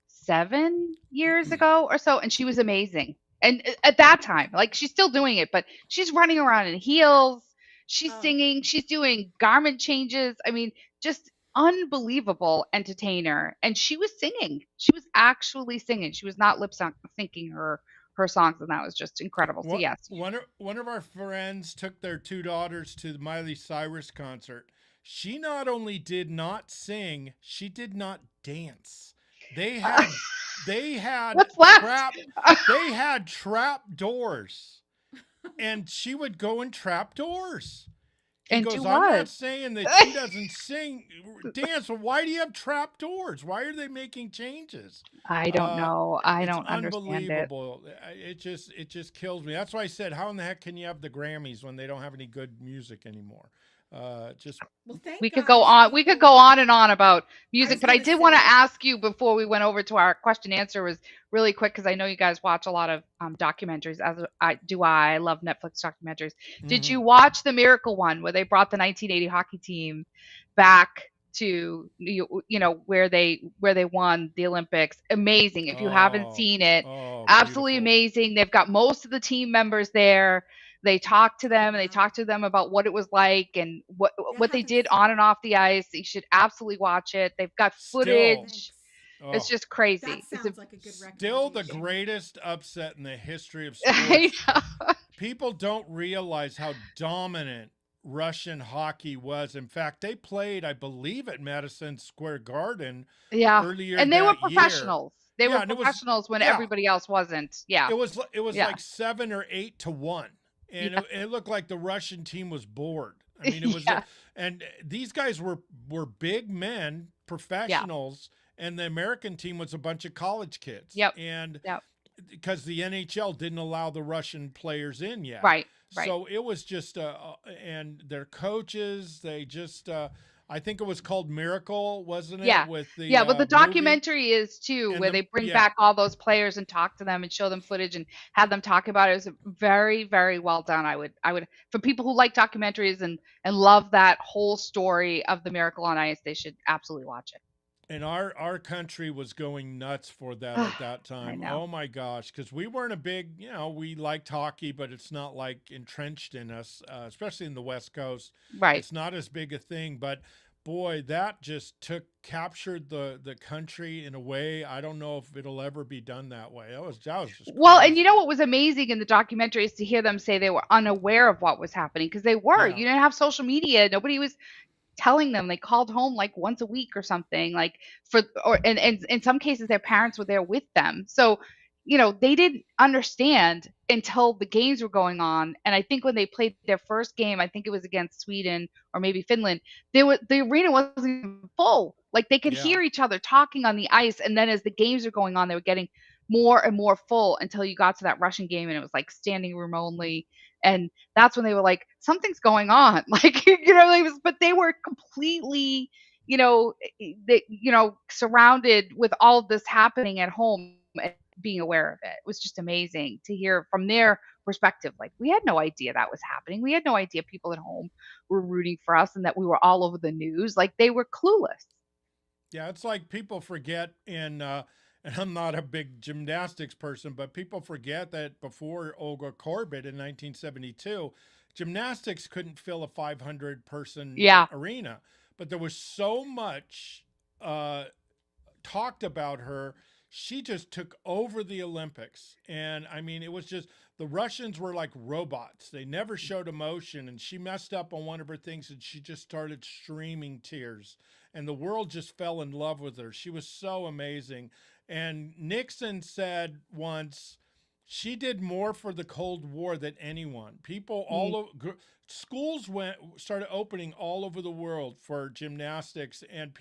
[SPEAKER 2] 7 years ago or so, and she was amazing. And at that time, like she's still doing it, but she's running around in heels. She's
[SPEAKER 3] Oh,
[SPEAKER 2] singing. She's doing garment changes. I mean, just unbelievable entertainer. And she was singing. She was actually singing. She was not lip syncing her songs, and that was just incredible. So
[SPEAKER 1] What
[SPEAKER 2] yes,
[SPEAKER 1] one of our friends took their two daughters to the Miley Cyrus concert. She not only did not sing, she did not dance. They had they had
[SPEAKER 2] what's left?
[SPEAKER 1] trap they had trap doors, and she would go in trap doors. He
[SPEAKER 2] And do
[SPEAKER 1] goes, I'm not
[SPEAKER 2] what?
[SPEAKER 1] saying that she doesn't sing, dance, but why do you have trap doors? Why are they making changes?
[SPEAKER 2] I don't
[SPEAKER 1] Uh,
[SPEAKER 2] know. I
[SPEAKER 1] it's
[SPEAKER 2] don't understand it.
[SPEAKER 1] unbelievable. It just kills me. That's why I said, how in the heck can you have the Grammys when they don't have any good music anymore? Just
[SPEAKER 3] well, thank
[SPEAKER 2] We could go
[SPEAKER 3] gosh
[SPEAKER 2] on. We could
[SPEAKER 3] people.
[SPEAKER 2] go on and on about
[SPEAKER 3] I
[SPEAKER 2] music,
[SPEAKER 3] was
[SPEAKER 2] but I
[SPEAKER 3] gonna
[SPEAKER 2] did want to
[SPEAKER 3] say,
[SPEAKER 2] ask you before we went over to our question answer was really quick because I know you guys watch a lot of documentaries. As I do, I love Netflix documentaries. Did you
[SPEAKER 1] mhm.
[SPEAKER 2] watch the Miracle one where they brought the 1980 hockey team back to where they won the Olympics? Amazing. If you haven't
[SPEAKER 1] Oh,
[SPEAKER 2] seen it,
[SPEAKER 1] oh,
[SPEAKER 2] absolutely
[SPEAKER 1] beautiful.
[SPEAKER 2] amazing. They've got most of the team members there. They talked to
[SPEAKER 3] oh
[SPEAKER 2] them and they
[SPEAKER 3] wow,
[SPEAKER 2] talked to them about what it was like and what
[SPEAKER 3] yeah, I
[SPEAKER 2] what they
[SPEAKER 3] haven't
[SPEAKER 2] did
[SPEAKER 3] seen
[SPEAKER 2] on and
[SPEAKER 3] it.
[SPEAKER 2] off the ice. You should absolutely watch it. They've got
[SPEAKER 1] Still,
[SPEAKER 2] footage.
[SPEAKER 3] Thanks.
[SPEAKER 2] It's
[SPEAKER 1] oh,
[SPEAKER 2] just
[SPEAKER 3] That
[SPEAKER 2] crazy. It's a
[SPEAKER 3] sounds like a good
[SPEAKER 1] still the
[SPEAKER 3] recommendation.
[SPEAKER 1] greatest upset in the history of
[SPEAKER 2] I
[SPEAKER 1] sports.
[SPEAKER 2] know.
[SPEAKER 1] People don't realize how dominant Russian hockey was. In fact, they played, I believe, at Madison Square Garden
[SPEAKER 2] Yeah.
[SPEAKER 1] earlier
[SPEAKER 2] And they were
[SPEAKER 1] that year.
[SPEAKER 2] professionals. They were
[SPEAKER 1] Yeah, and
[SPEAKER 2] professionals when
[SPEAKER 1] yeah,
[SPEAKER 2] everybody else wasn't. Yeah.
[SPEAKER 1] it was
[SPEAKER 2] Yeah.
[SPEAKER 1] like 7 or 8 to 1, and
[SPEAKER 2] Yeah.
[SPEAKER 1] it looked like the Russian team was bored. I mean, it was,
[SPEAKER 2] Yeah.
[SPEAKER 1] and these guys were big men,
[SPEAKER 2] Yeah.
[SPEAKER 1] professionals, and the American team was a bunch of college kids,
[SPEAKER 2] Yep.
[SPEAKER 1] and
[SPEAKER 2] Yep.
[SPEAKER 1] because the NHL didn't allow the Russian players in yet.
[SPEAKER 2] Right. Right.
[SPEAKER 1] So it was just, and their coaches, they just, I think it was called Miracle, wasn't it?
[SPEAKER 2] Yeah.
[SPEAKER 1] With the
[SPEAKER 2] Yeah, but the
[SPEAKER 1] movie
[SPEAKER 2] documentary is too,
[SPEAKER 1] and
[SPEAKER 2] where they bring
[SPEAKER 1] yeah,
[SPEAKER 2] back all those players and talk to them and show them footage and have them talk about it. It was very, very well done. I would, for people who like documentaries and love that whole story of the Miracle on Ice, they should absolutely watch it.
[SPEAKER 1] and our country was going nuts for that at that
[SPEAKER 2] I
[SPEAKER 1] time.
[SPEAKER 2] know.
[SPEAKER 1] Oh my gosh, because we weren't a big, we liked hockey, but it's not like entrenched in us, especially in the West Coast.
[SPEAKER 2] Right.
[SPEAKER 1] It's not as big a thing, but boy, that just captured the country in a way I don't know if it'll ever be done that way. That was just
[SPEAKER 2] Well, and you
[SPEAKER 1] crazy.
[SPEAKER 2] know what was amazing in the documentary is to hear them say they were unaware of what was happening because they were.
[SPEAKER 1] Yeah,
[SPEAKER 2] You didn't have social media. Nobody was telling them. They called home like once a week or something, like for or and in some cases their parents were there with them. So, they didn't understand until the games were going on. And I think when they played their first game, I think it was against Sweden or maybe Finland, the arena wasn't even full. Like they could
[SPEAKER 1] yeah.
[SPEAKER 2] hear each other talking on the ice, and then as the games were going on, they were getting more and more full until you got to that Russian game and it was like standing room only. And that's when they were like, something's going on. Like, but they were completely, surrounded with all of this happening at home and being aware of it. It was just amazing to hear from their perspective. Like, we had no idea that was happening. We had no idea people at home were rooting for us and that we were all over the news. Like, they were clueless.
[SPEAKER 1] Yeah, it's like people forget and I'm not a big gymnastics person, but people forget that before Olga Korbut in 1972, gymnastics couldn't fill a 500 person
[SPEAKER 2] Yeah.
[SPEAKER 1] arena. But there was so much uh, talked about her. She just took over the Olympics. And I mean, it was just the Russians were like robots. They never showed emotion. And she messed up on one of her things and she just started streaming tears. And the world just fell in love with her. She was so amazing. And Nixon said once, She did more for the Cold War than anyone. People
[SPEAKER 2] Mm,
[SPEAKER 1] all over schools started opening all over the world for gymnastics, and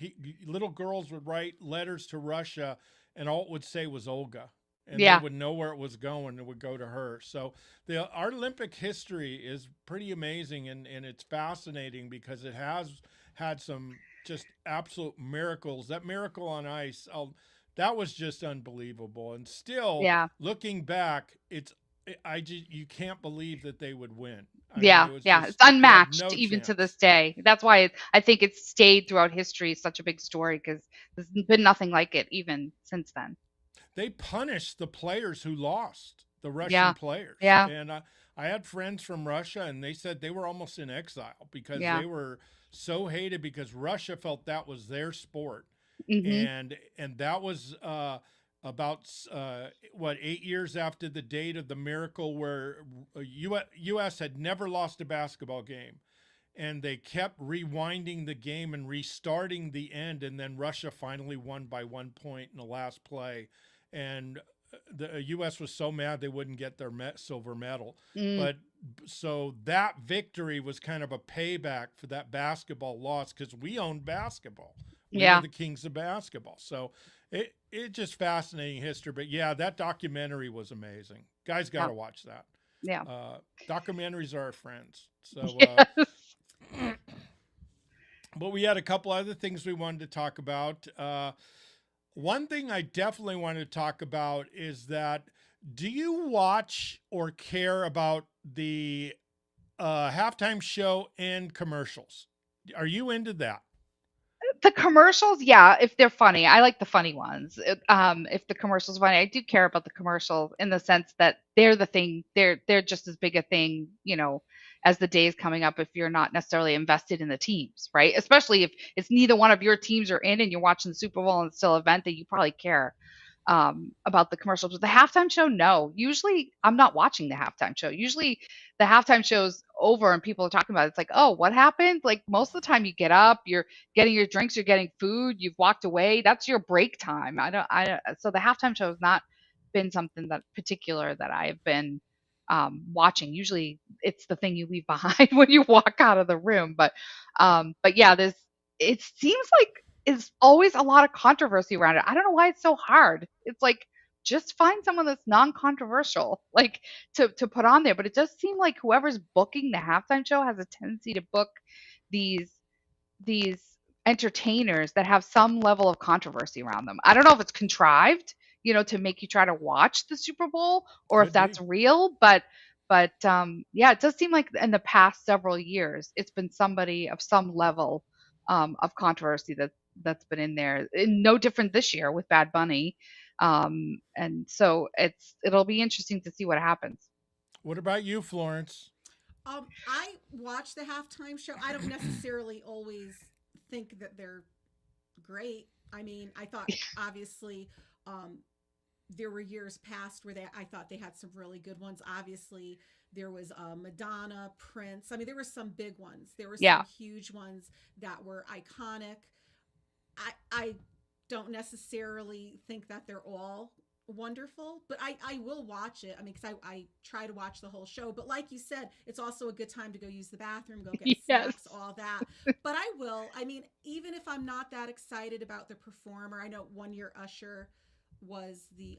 [SPEAKER 1] little girls would write letters to Russia, and all it would say was Olga, and they
[SPEAKER 2] yeah,
[SPEAKER 1] would know where it was going. It would go to her. So our Olympic history is pretty amazing, and it's fascinating because it has had some just absolute miracles. That miracle on ice, that was just unbelievable. And still,
[SPEAKER 2] yeah,
[SPEAKER 1] looking back, you can't believe that they would win. I mean,
[SPEAKER 2] yeah,
[SPEAKER 1] it was
[SPEAKER 2] yeah. It's
[SPEAKER 1] just they had
[SPEAKER 2] unmatched
[SPEAKER 1] no
[SPEAKER 2] even to this
[SPEAKER 1] chance.
[SPEAKER 2] day. That's why I think it's stayed throughout history. It's such a big story because there's been nothing like it even since then.
[SPEAKER 1] They punished the players who lost, the Russian
[SPEAKER 2] Yeah,
[SPEAKER 1] players.
[SPEAKER 2] yeah,
[SPEAKER 1] And I had friends from Russia, and they said they were almost in exile because
[SPEAKER 2] yeah.
[SPEAKER 1] they were so hated because Russia felt that was their sport.
[SPEAKER 2] Mhm.
[SPEAKER 1] And that was about what 8 years after the date of the miracle where U.S. had never lost a basketball game, and they kept rewinding the game and restarting the end, and then Russia finally won by 1 point in the last play, and the U.S. was so mad they wouldn't get their silver medal.
[SPEAKER 2] Mm,
[SPEAKER 1] But so that victory was kind of a payback for that basketball loss because we owned basketball. We were
[SPEAKER 2] yeah,
[SPEAKER 1] the kings of basketball. So it just fascinating history. But yeah, that documentary was amazing. Guys got
[SPEAKER 2] yeah,
[SPEAKER 1] to watch that.
[SPEAKER 2] yeah.
[SPEAKER 1] Documentaries are our friends. So,
[SPEAKER 2] Yes.
[SPEAKER 1] but we had a couple other things we wanted to talk about. One thing I definitely wanted to talk about is that do you watch or care about the halftime show and commercials? Are you into that?
[SPEAKER 2] The commercials, yeah, if they're funny. I like the funny ones. If the commercials funny, I do care about the commercials in the sense that they're the thing. They're just as big a thing, as the days coming up if you're not necessarily invested in the teams, right? Especially if it's neither one of your teams are in and you're watching the Super Bowl and it's still an event that you probably care about the commercials. But the halftime show, no. Usually I'm not watching the halftime show. Usually the halftime show's over and people are talking about it. It's like, oh, what happened? Like most of the time you get up, you're getting your drinks, you're getting food, you've walked away. That's your break time. So the halftime show has not been something that particular that I have been watching. Usually it's the thing you leave behind when you walk out of the room. But yeah, it seems like is always a lot of controversy around it. I don't know why it's so hard. It's like just find someone that's non-controversial, like to put on there. But it does seem like whoever's booking the halftime show has a tendency to book these these entertainers that have some level of controversy around them. I don't know if it's contrived, to make you try to watch the Super Bowl or if
[SPEAKER 1] Could
[SPEAKER 2] that's
[SPEAKER 1] be.
[SPEAKER 2] real, but yeah, it does seem like in the past several years it's been somebody of some level of controversy that's been in there. And no different this year with Bad Bunny. And so it'll be interesting to see what happens.
[SPEAKER 1] What about you, Florence?
[SPEAKER 3] I watch the halftime show. I don't necessarily always think that they're great. I mean, I thought obviously um, there were years past where I thought they had some really good ones. Obviously, there was Madonna, Prince. I mean, there were some big ones. There were some
[SPEAKER 2] Yeah.
[SPEAKER 3] huge ones that were iconic. I don't necessarily think that they're all wonderful, but I will watch it. I mean, because I try to watch the whole show. But like you said, it's also a good time to go use the bathroom, go get
[SPEAKER 2] Yes.
[SPEAKER 3] snacks, all that. But I will. I mean, even if I'm not that excited about the performer, I know one year Usher was the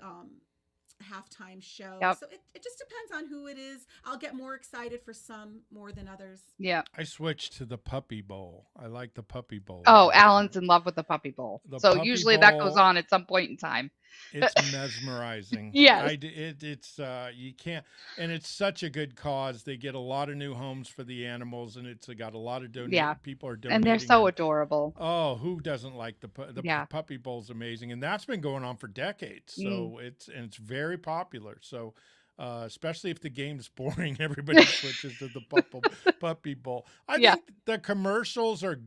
[SPEAKER 3] halftime show.
[SPEAKER 2] Yep.
[SPEAKER 3] So it just depends on who it is. I'll get more excited for some more than others.
[SPEAKER 2] Yeah.
[SPEAKER 1] I switched to the Puppy Bowl. I like the Puppy Bowl at
[SPEAKER 2] Oh,
[SPEAKER 1] halftime.
[SPEAKER 2] Alan's in love with the puppy bowl.
[SPEAKER 1] The
[SPEAKER 2] So
[SPEAKER 1] Puppy
[SPEAKER 2] usually that goes
[SPEAKER 1] Bowl,
[SPEAKER 2] on at some point in time.
[SPEAKER 1] it's mesmerizing.
[SPEAKER 2] Yes.
[SPEAKER 1] It's you can't, and it's such a good cause. They get a lot of new homes for the animals, and it's got a lot of
[SPEAKER 2] Yeah.
[SPEAKER 1] people are
[SPEAKER 2] And they're
[SPEAKER 1] donating,
[SPEAKER 2] so
[SPEAKER 1] and
[SPEAKER 2] adorable.
[SPEAKER 1] oh, who doesn't like
[SPEAKER 2] Yeah.
[SPEAKER 1] Puppy Bowl's amazing, and that's been going on for decades.
[SPEAKER 2] Mm.
[SPEAKER 1] So it's very popular. So especially if the game's boring, everybody switches to the Puppy Bowl. I
[SPEAKER 2] Yeah.
[SPEAKER 1] think the commercials are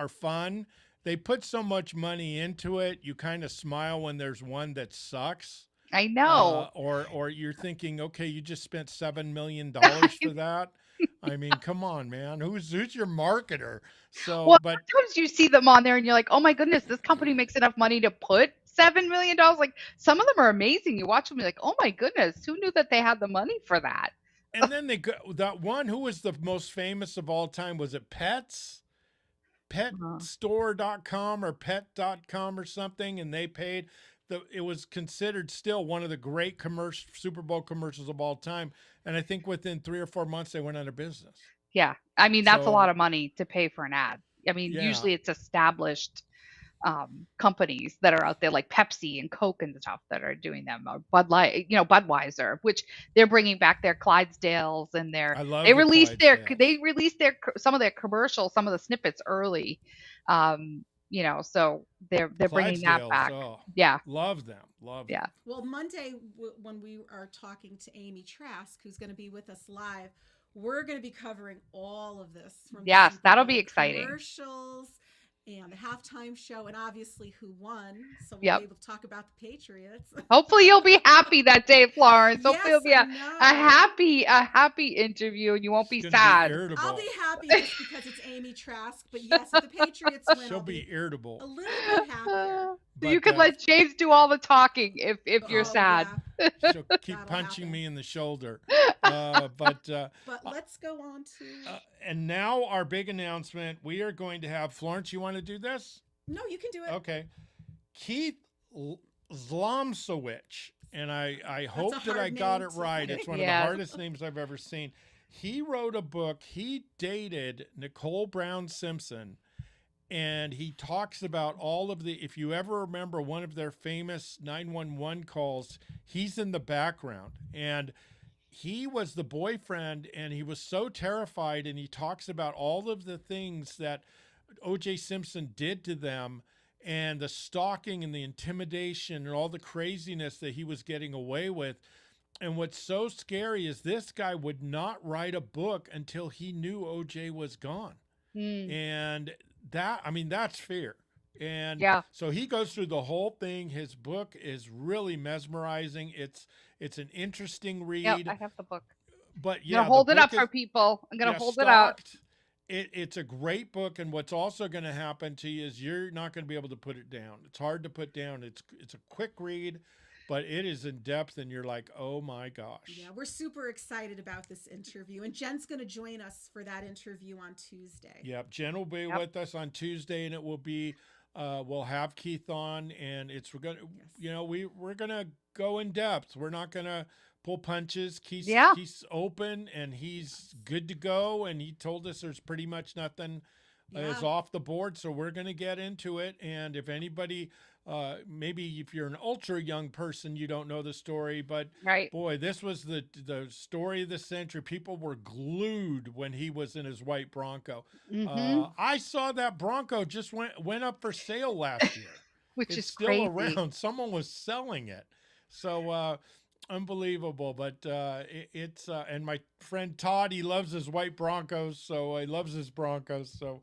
[SPEAKER 1] fun. They put so much money into it. You kind of smile when there's one that sucks.
[SPEAKER 2] I know.
[SPEAKER 1] Or you're thinking, okay, you just spent $7 million for that. I mean, come on, man. Who's your marketer? So,
[SPEAKER 2] Well,
[SPEAKER 1] but
[SPEAKER 2] sometimes you see them on there and you're like, oh my goodness, this company makes enough money to put $7 million. Like, some of them are amazing. You watch them, you're like, oh my goodness, who knew that they had the money for that?
[SPEAKER 1] And then they go, that one who was the most famous of all time, was it petstore.com or pet.com or something, and they paid it was considered still one of the great commercial Super Bowl commercials of all time, and I think within 3 or 4 months they went out of business.
[SPEAKER 2] Yeah. I mean, that's a lot
[SPEAKER 1] So
[SPEAKER 2] of money to pay for an ad. I mean,
[SPEAKER 1] yeah,
[SPEAKER 2] usually it's established companies that are out there like Pepsi and Coke and stuff that are doing them, or Bud Light, Budweiser, which they're bringing back their Clydesdales and
[SPEAKER 1] I love the
[SPEAKER 2] they
[SPEAKER 1] Clydesdales.
[SPEAKER 2] released some of their commercials, some of the snippets early. So they're bringing that
[SPEAKER 1] Clydesdales,
[SPEAKER 2] back.
[SPEAKER 1] oh,
[SPEAKER 2] Yeah.
[SPEAKER 1] love them, love them.
[SPEAKER 2] Yeah.
[SPEAKER 3] Well, Monday, when we are talking to Amy Trask, who's going to be with us live, we're going to be covering all of this from the
[SPEAKER 2] Yes,
[SPEAKER 3] Super
[SPEAKER 2] that'll
[SPEAKER 3] Bowl
[SPEAKER 2] be exciting.
[SPEAKER 3] commercials and the halftime show, and obviously who won. So we'll
[SPEAKER 2] Yep.
[SPEAKER 3] be able to talk about the Patriots.
[SPEAKER 2] Hopefully you'll be happy that day, Florence. Hopefully
[SPEAKER 3] Yes,
[SPEAKER 2] it'll be
[SPEAKER 3] I
[SPEAKER 2] a
[SPEAKER 3] know.
[SPEAKER 2] happy interview and you won't be
[SPEAKER 1] She's gonna be
[SPEAKER 2] sad.
[SPEAKER 1] irritable.
[SPEAKER 3] I'll be happy just because it's Amy Trask. But yes, if the Patriots win,
[SPEAKER 1] She'll
[SPEAKER 3] I'll
[SPEAKER 1] be
[SPEAKER 3] a
[SPEAKER 1] irritable.
[SPEAKER 3] little bit happier.
[SPEAKER 2] So you
[SPEAKER 1] But
[SPEAKER 2] can let James do all the talking if you're
[SPEAKER 3] Oh,
[SPEAKER 2] sad.
[SPEAKER 3] yeah.
[SPEAKER 1] she'll keep
[SPEAKER 3] That'll
[SPEAKER 1] punching
[SPEAKER 3] happen.
[SPEAKER 1] me in the shoulder.
[SPEAKER 3] But let's go on to.
[SPEAKER 1] And now our big announcement: we are going to have Florence. You want to do this?
[SPEAKER 3] No, you can do it.
[SPEAKER 1] Okay, Keith Zlomsowicz, and I hope that I
[SPEAKER 3] hard
[SPEAKER 1] got
[SPEAKER 3] name
[SPEAKER 1] it
[SPEAKER 3] to
[SPEAKER 1] right.
[SPEAKER 3] say.
[SPEAKER 1] It's one of the
[SPEAKER 2] Yes.
[SPEAKER 1] hardest names I've ever seen. He wrote a book. He dated Nicole Brown Simpson, and he talks about all of the, if you ever remember one of their famous 911 calls, he's in the background, and he was the boyfriend, and he was so terrified, and he talks about all of the things that O.J. Simpson did to them, and the stalking and the intimidation and all the craziness that he was getting away with. And what's so scary is this guy would not write a book until he knew OJ was gone. And that, I mean, that's fear. And
[SPEAKER 2] Yeah.
[SPEAKER 1] so he goes through the whole thing. His book is really mesmerizing. It's an interesting read.
[SPEAKER 2] Yep, I have the book.
[SPEAKER 1] But
[SPEAKER 2] I'm
[SPEAKER 1] yeah,
[SPEAKER 2] gonna hold
[SPEAKER 1] the
[SPEAKER 2] it up
[SPEAKER 1] book
[SPEAKER 2] for
[SPEAKER 1] is,
[SPEAKER 2] people. I'm gonna
[SPEAKER 1] yeah,
[SPEAKER 2] hold it up.
[SPEAKER 1] stalked. It's a great book, and what's also going to happen to you is you're not going to be able to put it down. It's hard to put down. It's a quick read, but it is in depth, and you're like, oh my gosh.
[SPEAKER 3] Yeah, we're super excited about this interview, and Jen's going to join us for that interview on Tuesday.
[SPEAKER 1] Yep, Jen will be with us on Tuesday, and it will be we'll have Keith on, and we're gonna we're gonna go in depth. We're not gonna pull punches. Keith's open, and he's good to go, and he told us there's pretty much nothing is off the board, so we're gonna get into it. And if anybody, maybe if you're an ultra young person, you don't know the story, but boy, this was the story of the century. People were glued when he was in his white Bronco. I saw that Bronco just went up for sale last year.
[SPEAKER 2] Which
[SPEAKER 1] it's
[SPEAKER 2] is
[SPEAKER 1] still
[SPEAKER 2] crazy.
[SPEAKER 1] around. Someone was selling it. So unbelievable. But it's and my friend Todd, he loves his white Broncos, so he loves his Broncos. So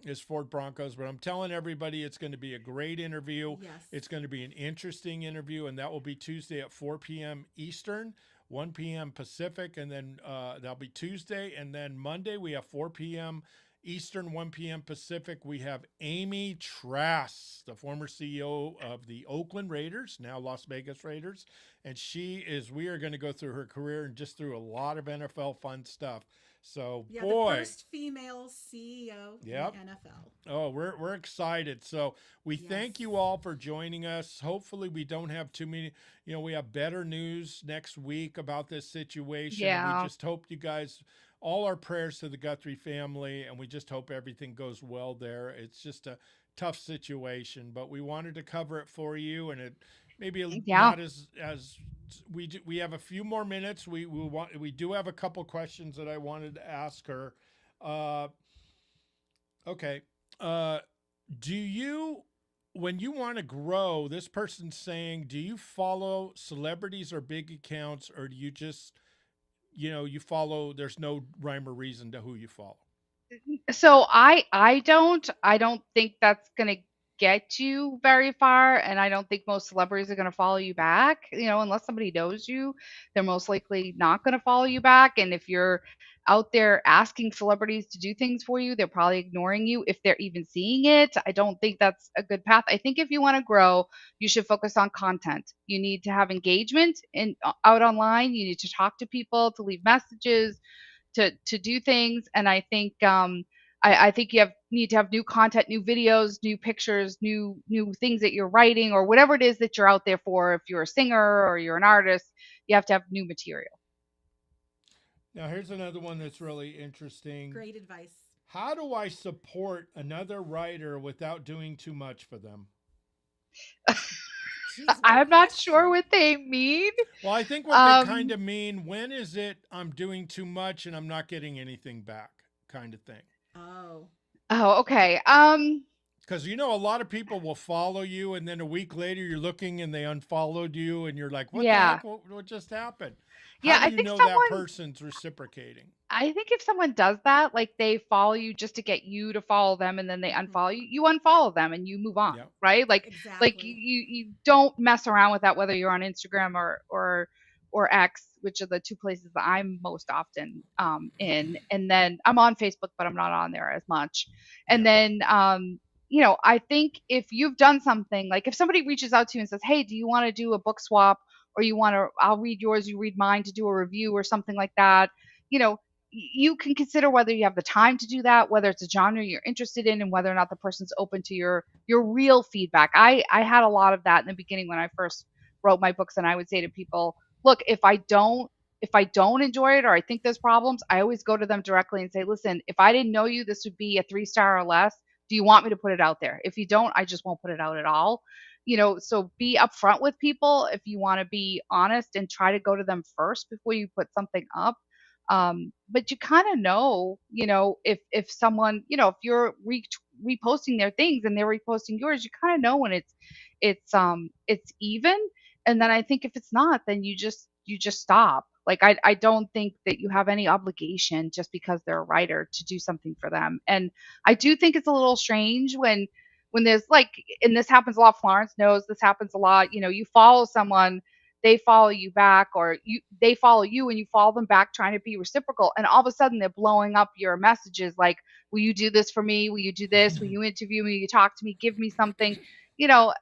[SPEAKER 1] his Ford Broncos. But I'm telling everybody, it's going to be a great interview.
[SPEAKER 3] Yes.
[SPEAKER 1] It's going to be an interesting interview, and that will be Tuesday at 4 p.m. Eastern, 1 p.m. Pacific, and then that'll be Tuesday. And then Monday, we have 4 p.m. Eastern, 1 p.m. Pacific. We have Amy Trask, the former CEO of the Oakland Raiders, now Las Vegas Raiders. And we are going to go through her career and just through a lot of NFL fun stuff. So,
[SPEAKER 3] yeah,
[SPEAKER 1] boy,
[SPEAKER 3] the first female CEO in the NFL.
[SPEAKER 1] Oh, we're excited. So we thank you all for joining us. Hopefully we don't have too many, we have better news next week about this situation.
[SPEAKER 2] Yeah.
[SPEAKER 1] We just hope you guys, all our prayers to the Guthrie family, and we just hope everything goes well there. It's just a tough situation, but we wanted to cover it for you, and it maybe not as we have a few more minutes. We do have a couple questions that I wanted to ask her. Okay. Do you, when you want to grow, this person's saying, do you follow celebrities or big accounts, or do you just, you follow, there's no rhyme or reason to who you follow?
[SPEAKER 2] So I don't think that's gonna get you very far, and I don't think most celebrities are going to follow you back. Unless somebody knows you, they're most likely not going to follow you back. And if you're out there asking celebrities to do things for you, they're probably ignoring you if they're even seeing it. I don't think that's a good path. I think if you want to grow, you should focus on content. You need to have engagement out online. You need to talk to people, to leave messages, to do things. And I think I think need to have new content, new videos, new pictures, new things that you're writing, or whatever it is that you're out there for. If you're a singer or you're an artist, you have to have new material.
[SPEAKER 1] Now, here's another one that's really interesting.
[SPEAKER 3] Great advice.
[SPEAKER 1] How do I support another writer without doing too much for them?
[SPEAKER 3] Jeez,
[SPEAKER 2] I'm
[SPEAKER 3] what
[SPEAKER 2] not
[SPEAKER 3] question.
[SPEAKER 2] sure what they mean.
[SPEAKER 1] Well, I think what they kind of mean, when is it I'm doing too much and I'm not getting anything back kind of thing?
[SPEAKER 3] Oh.
[SPEAKER 2] Oh, okay.
[SPEAKER 1] Because a lot of people will follow you, and then a week later you're looking and they unfollowed you, and you're like, what the
[SPEAKER 2] Yeah.
[SPEAKER 1] heck? What just happened?
[SPEAKER 2] Yeah,
[SPEAKER 1] How
[SPEAKER 2] I
[SPEAKER 1] do you
[SPEAKER 2] think
[SPEAKER 1] know
[SPEAKER 2] someone
[SPEAKER 1] that person's reciprocating?
[SPEAKER 2] I think if someone does that, like they follow you just to get you to follow them and then they
[SPEAKER 3] Mhm.
[SPEAKER 2] unfollow you, you unfollow them and you move on,
[SPEAKER 1] Yep.
[SPEAKER 2] right? Like
[SPEAKER 3] Exactly.
[SPEAKER 2] you don't mess around with that, whether you're on Instagram or X, which are the two places that I'm most often in. And then I'm on Facebook, but I'm not on there as much. And
[SPEAKER 1] Yep.
[SPEAKER 2] then I think if you've done something, like if somebody reaches out to you and says, "Hey, do you want to do a book swap?" or I'll read yours, you read mine to do a review or something like that, you know, you can consider whether you have the time to do that, whether it's a genre you're interested in, and whether or not the person's open to your real feedback. I had a lot of that in the beginning when I first wrote my books, and I would say to people, look, if I don't enjoy it or I think there's problems, I always go to them directly and say, listen, if I didn't know you, this would be a 3-star or less. Do you want me to put it out there? If you don't, I just won't put it out at all. So be upfront with people if you want to be honest, and try to go to them first before you put something up. But you kind of know, if someone, if you're reposting their things and they're reposting yours, you kind of know when it's even. And then I think if it's not, then you just stop. Like I don't think that you have any obligation just because they're a writer to do something for them. And I do think it's a little strange when there's like, and this happens a lot. Florence knows this happens a lot. You follow someone, they follow you back, or they follow you and you follow them back trying to be reciprocal, and all of a sudden they're blowing up your messages like, will you do this for me, will you do this, will you interview me, will you talk to me, give me something. you know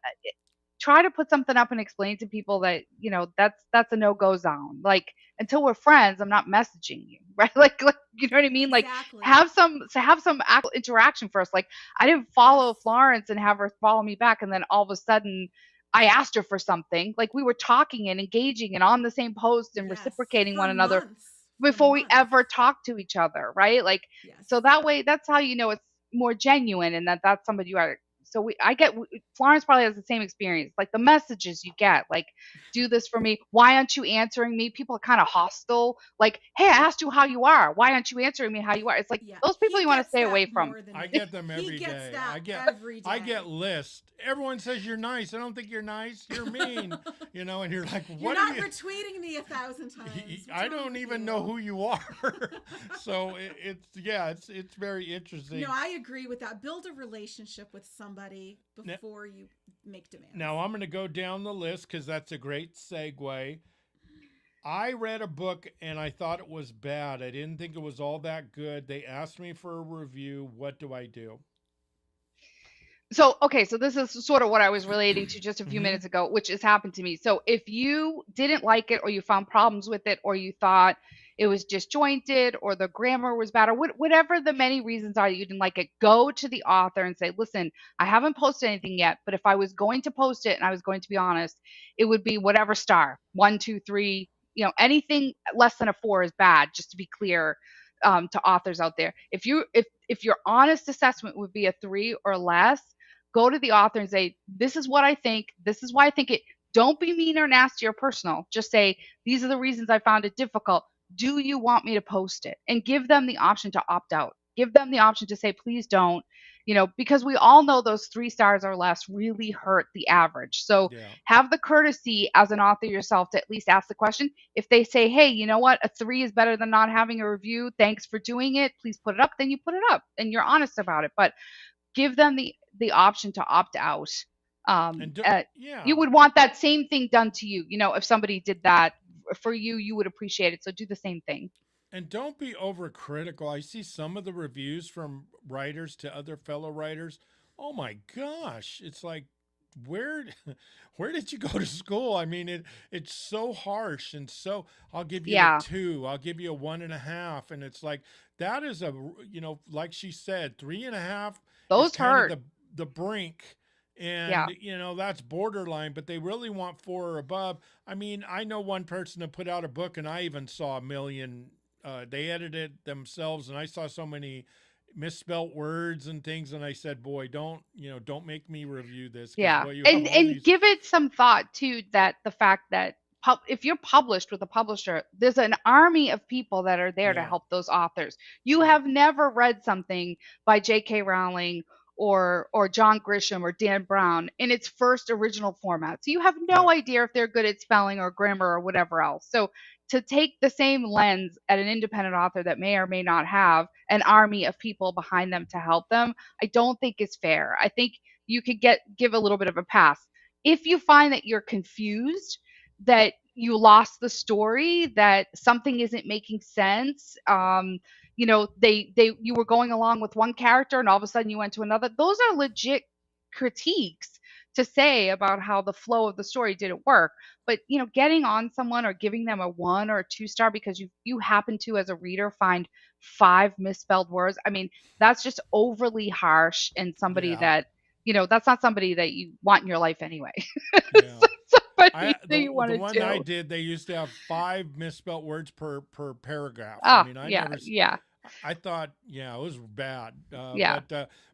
[SPEAKER 2] Try to put something up and explain to people that that's a no-go zone. Like, until we're friends, I'm not messaging you, right? Like you know what I mean? Like,
[SPEAKER 3] Exactly.
[SPEAKER 2] have some actual interaction first. Like, I didn't follow
[SPEAKER 3] Yes.
[SPEAKER 2] Florence and have her follow me back, and then all of a sudden I asked her for something. Like, we were talking and engaging and on the same post and
[SPEAKER 3] Yes.
[SPEAKER 2] reciprocating
[SPEAKER 3] For
[SPEAKER 2] one another
[SPEAKER 3] months. For
[SPEAKER 2] before we
[SPEAKER 3] months.
[SPEAKER 2] ever talked to each other, right? Like,
[SPEAKER 3] Yes.
[SPEAKER 2] so that way, that's how you know it's more genuine, and that's somebody you are. So Florence probably has the same experience. Like, the messages you get, like, do this for me. Why aren't you answering me? People are kind of hostile. Like, hey, I asked you how you are. Why aren't you answering me how you are? It's like,
[SPEAKER 3] Yeah.
[SPEAKER 2] those people
[SPEAKER 3] He
[SPEAKER 2] you want to
[SPEAKER 3] gets
[SPEAKER 2] stay
[SPEAKER 3] that
[SPEAKER 2] away from.
[SPEAKER 3] more than
[SPEAKER 1] I
[SPEAKER 3] me.
[SPEAKER 1] get them
[SPEAKER 3] He
[SPEAKER 1] every
[SPEAKER 3] gets
[SPEAKER 1] day.
[SPEAKER 3] that
[SPEAKER 1] I
[SPEAKER 3] every day.
[SPEAKER 1] get lists. Everyone says you're nice. I don't think you're nice. You're mean. And you're like,
[SPEAKER 3] You're
[SPEAKER 1] what
[SPEAKER 3] not
[SPEAKER 1] are you?
[SPEAKER 3] retweeting me 1,000 times.
[SPEAKER 1] I don't even know who you are. So it's very interesting.
[SPEAKER 3] No, I agree with that. Build a relationship with somebody before you make demands.
[SPEAKER 1] Now I'm going to go down the list because that's a great segue. I read a book and I thought it was bad. I didn't think it was all that good. They asked me for a review. What do I do?
[SPEAKER 2] So, okay, so this is sort of what I was relating to just a few
[SPEAKER 1] Mhm.
[SPEAKER 2] minutes ago, which has happened to me. So, if you didn't like it, or you found problems with it, or you thought it was disjointed, or the grammar was bad, or whatever the many reasons are that you didn't like it, go to the author and say, listen, I haven't posted anything yet, but if I was going to post it and I was going to be honest, it would be whatever star, 1, 2, 3, anything less than a 4 is bad, just to be clear. To authors out there, if your honest assessment would be a 3 or less, go to the author and say, this is what I think, this is why I think it. Don't be mean or nasty or personal. Just say, these are the reasons I found it difficult. Do you want me to post it? And give them the option to opt out. Give them the option to say, please don't. Because we all know those 3 stars or less really hurt the average. So
[SPEAKER 1] Yeah.
[SPEAKER 2] have the courtesy as an author yourself to at least ask the question. If they say, hey, you know what, a 3 is better than not having a review, thanks for doing it, please put it up, then you put it up and you're honest about it. But give them the option to opt out.
[SPEAKER 1] And
[SPEAKER 2] You would want that same thing done to you. If somebody did that for you, you would appreciate it. So do the same thing.
[SPEAKER 1] And don't be overcritical. I see some of the reviews from writers to other fellow writers. Oh my gosh, it's like, where where did you go to school? I mean, it's so harsh, and so I'll give you a
[SPEAKER 2] Yeah,
[SPEAKER 1] 2, I'll give you a 1.5, and it's like that is like she said, 3.5 is
[SPEAKER 2] those
[SPEAKER 1] kind of
[SPEAKER 2] hurt.
[SPEAKER 1] the brink.
[SPEAKER 2] Yeah,
[SPEAKER 1] And that's borderline, but they really want 4 or above. I mean, I know one person that put out a book, and I even saw a million. They edited themselves, and I saw so many misspelt words and things, and I said, "Boy, don't make me review this, because
[SPEAKER 2] yeah,
[SPEAKER 1] boy, you have
[SPEAKER 2] and
[SPEAKER 1] all
[SPEAKER 2] and
[SPEAKER 1] these."
[SPEAKER 2] give it some thought too. That the fact that if you're published with a publisher, there's an army of people that are there to
[SPEAKER 1] Yeah,
[SPEAKER 2] help those authors. You
[SPEAKER 1] yeah,
[SPEAKER 2] have never read something by J.K. Rowling or John Grisham or Dan Brown in its first original format. So you have
[SPEAKER 1] yeah,
[SPEAKER 2] no idea if they're good at spelling or grammar or whatever else. So to take the same lens at an independent author that may or may not have an army of people behind them to help them, I don't think is fair. I think you could give a little bit of a pass. If you find that you're confused, that you lost the story, that something isn't making sense, they you were going along with one character and all of a sudden you went to another. Those are legit critiques to say about how the flow of the story didn't work. But getting on someone or giving them a 1 or 2 star because you happen to, as a reader, find 5 misspelled words, I mean, that's just overly harsh, and somebody
[SPEAKER 1] yeah,
[SPEAKER 2] that that's not somebody that you want in your life anyway.
[SPEAKER 1] yeah.
[SPEAKER 2] Somebody
[SPEAKER 1] I
[SPEAKER 2] that
[SPEAKER 1] the
[SPEAKER 2] you
[SPEAKER 1] the
[SPEAKER 2] want to
[SPEAKER 1] one I
[SPEAKER 2] do.
[SPEAKER 1] did, they used to have 5 misspelt words per paragraph. I
[SPEAKER 2] Ah,
[SPEAKER 1] mean,
[SPEAKER 2] yeah, yeah,
[SPEAKER 1] I thought, yeah, it was bad.
[SPEAKER 2] yeah,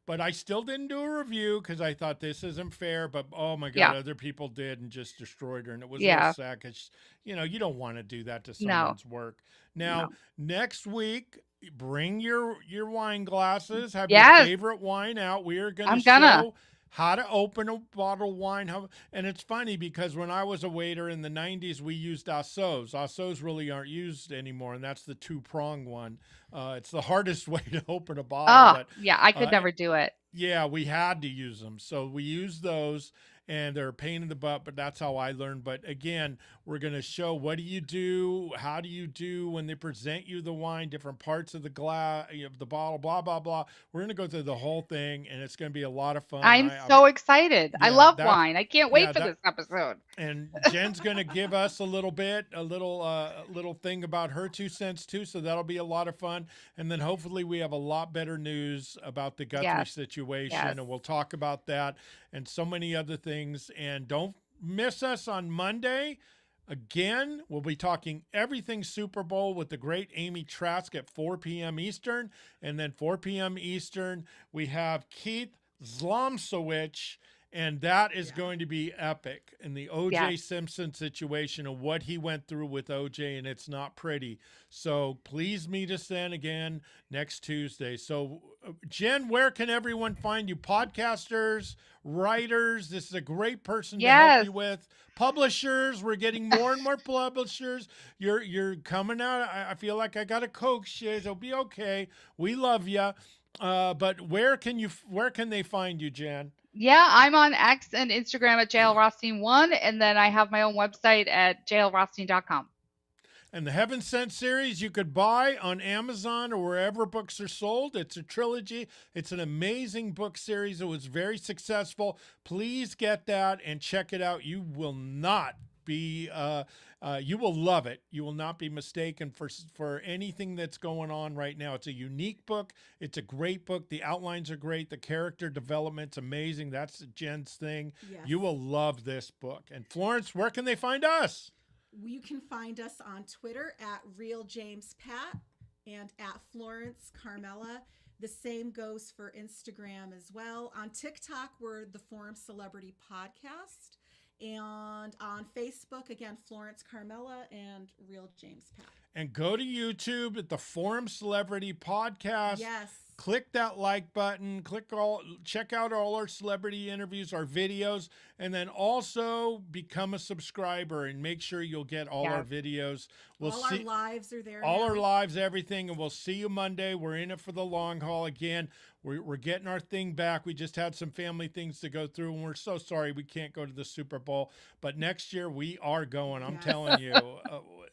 [SPEAKER 1] But I still didn't do a review because I thought this isn't fair. But oh my God,
[SPEAKER 2] yeah,
[SPEAKER 1] other people did and just destroyed her, and it was a little
[SPEAKER 2] yeah.
[SPEAKER 1] sad because you don't want to do that to
[SPEAKER 2] No,
[SPEAKER 1] someone's work. Now,
[SPEAKER 2] no.
[SPEAKER 1] next week, bring your wine glasses. Have your
[SPEAKER 2] Yes,
[SPEAKER 1] favorite wine out. We are going to
[SPEAKER 2] I'm gonna.
[SPEAKER 1] show how to open a bottle of wine. And it's funny because when I was a waiter in the 90s, we used assos. Assos really aren't used anymore, and that's the 2-prong one. It's the hardest way to open a bottle,
[SPEAKER 2] Oh,
[SPEAKER 1] but
[SPEAKER 2] yeah, I could
[SPEAKER 1] uh,
[SPEAKER 2] never do it.
[SPEAKER 1] yeah, we had to use them. So we used those, and they're a pain in the butt, but that's how I learned. But again, we're going to show what do you do, how do you do when they present you the wine, different parts of the glass, of the bottle, blah, blah, blah. We're going to go through the whole thing, and it's going to be a lot of fun.
[SPEAKER 2] I'm so excited. I
[SPEAKER 1] Yeah,
[SPEAKER 2] love wine. I can't wait for
[SPEAKER 1] that,
[SPEAKER 2] this episode.
[SPEAKER 1] and Jen's going to give us a little thing about her 2 cents too, so that'll be a lot of fun. And then hopefully we have a lot better news about the Guthrie
[SPEAKER 2] Yes,
[SPEAKER 1] situation,
[SPEAKER 2] yes,
[SPEAKER 1] and we'll talk about that and so many other things. And don't miss us on Monday. Again, we'll be talking everything Super Bowl with the great Amy Trask at 4 p.m. Eastern. And then 4 p.m. Eastern, we have Keith Zlomsowicz, and that is
[SPEAKER 3] Yeah.
[SPEAKER 1] going to be epic in the
[SPEAKER 2] yes.
[SPEAKER 1] O.J. Simpson situation and what he went through with O.J., and it's not pretty. So please meet us then again next Tuesday. So, Jen, where can everyone find you? Podcasters, writers, this is a great person to help
[SPEAKER 2] Yes.
[SPEAKER 1] you with. Publishers, we're getting more and more publishers. You're coming out. I feel like I got to coax you. It'll be okay. We love you. But where can they find you, Jen?
[SPEAKER 2] Yeah, I'm on X and Instagram at JLRothstein1, and then I have my own website at jlrothstein.com.
[SPEAKER 1] And the Heaven Sent series you could buy on Amazon or wherever books are sold. It's a trilogy. It's an amazing book series. It was very successful. Please get that and check it out. You will not be you will love it. You will not be mistaken for anything that's going on right now. It's a unique book. It's a great book. The outlines are great. The character development's amazing. That's Jen's thing.
[SPEAKER 3] Yes.
[SPEAKER 1] You will love this book. And Florence, where can they find us?
[SPEAKER 3] You can find us on Twitter at RealJamesPat and at Florence Carmela. The same goes for Instagram as well. On TikTok, we're the Forum Celebrity Podcast. And on Facebook, again, Florence Carmela and Real James Pat.
[SPEAKER 1] And go to YouTube at the Forum Celebrity Podcast.
[SPEAKER 3] Yes.
[SPEAKER 1] click that like button, check out all our celebrity interviews, our videos, and then also become a subscriber and make sure you'll get all our videos. We'll
[SPEAKER 3] all
[SPEAKER 1] see
[SPEAKER 3] our lives are there.
[SPEAKER 1] all
[SPEAKER 3] now.
[SPEAKER 1] our lives, everything, and we'll see you Monday. We're in it for the long haul again. We're getting our thing back. We just had some family things to go through, and we're so sorry we can't go to the Super Bowl. But next year we are going. I'm telling you,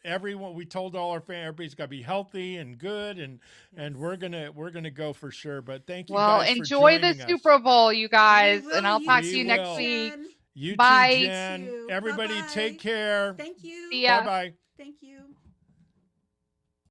[SPEAKER 1] everyone. We told all our fans, everybody's got to be healthy and good, and we're gonna go for sure. But thank you guys for
[SPEAKER 2] enjoy
[SPEAKER 1] joining
[SPEAKER 2] the
[SPEAKER 1] us.
[SPEAKER 2] Super Bowl, you guys,
[SPEAKER 3] We
[SPEAKER 2] and I'll
[SPEAKER 3] will.
[SPEAKER 2] talk
[SPEAKER 1] We
[SPEAKER 2] to you next
[SPEAKER 1] will.
[SPEAKER 2] week.
[SPEAKER 3] Jen.
[SPEAKER 1] You
[SPEAKER 2] Bye.
[SPEAKER 1] too, Jen.
[SPEAKER 3] You too.
[SPEAKER 1] Everybody,
[SPEAKER 3] Bye-bye.
[SPEAKER 1] take care.
[SPEAKER 3] Thank you.
[SPEAKER 2] See ya.
[SPEAKER 1] Bye bye.
[SPEAKER 3] Thank you.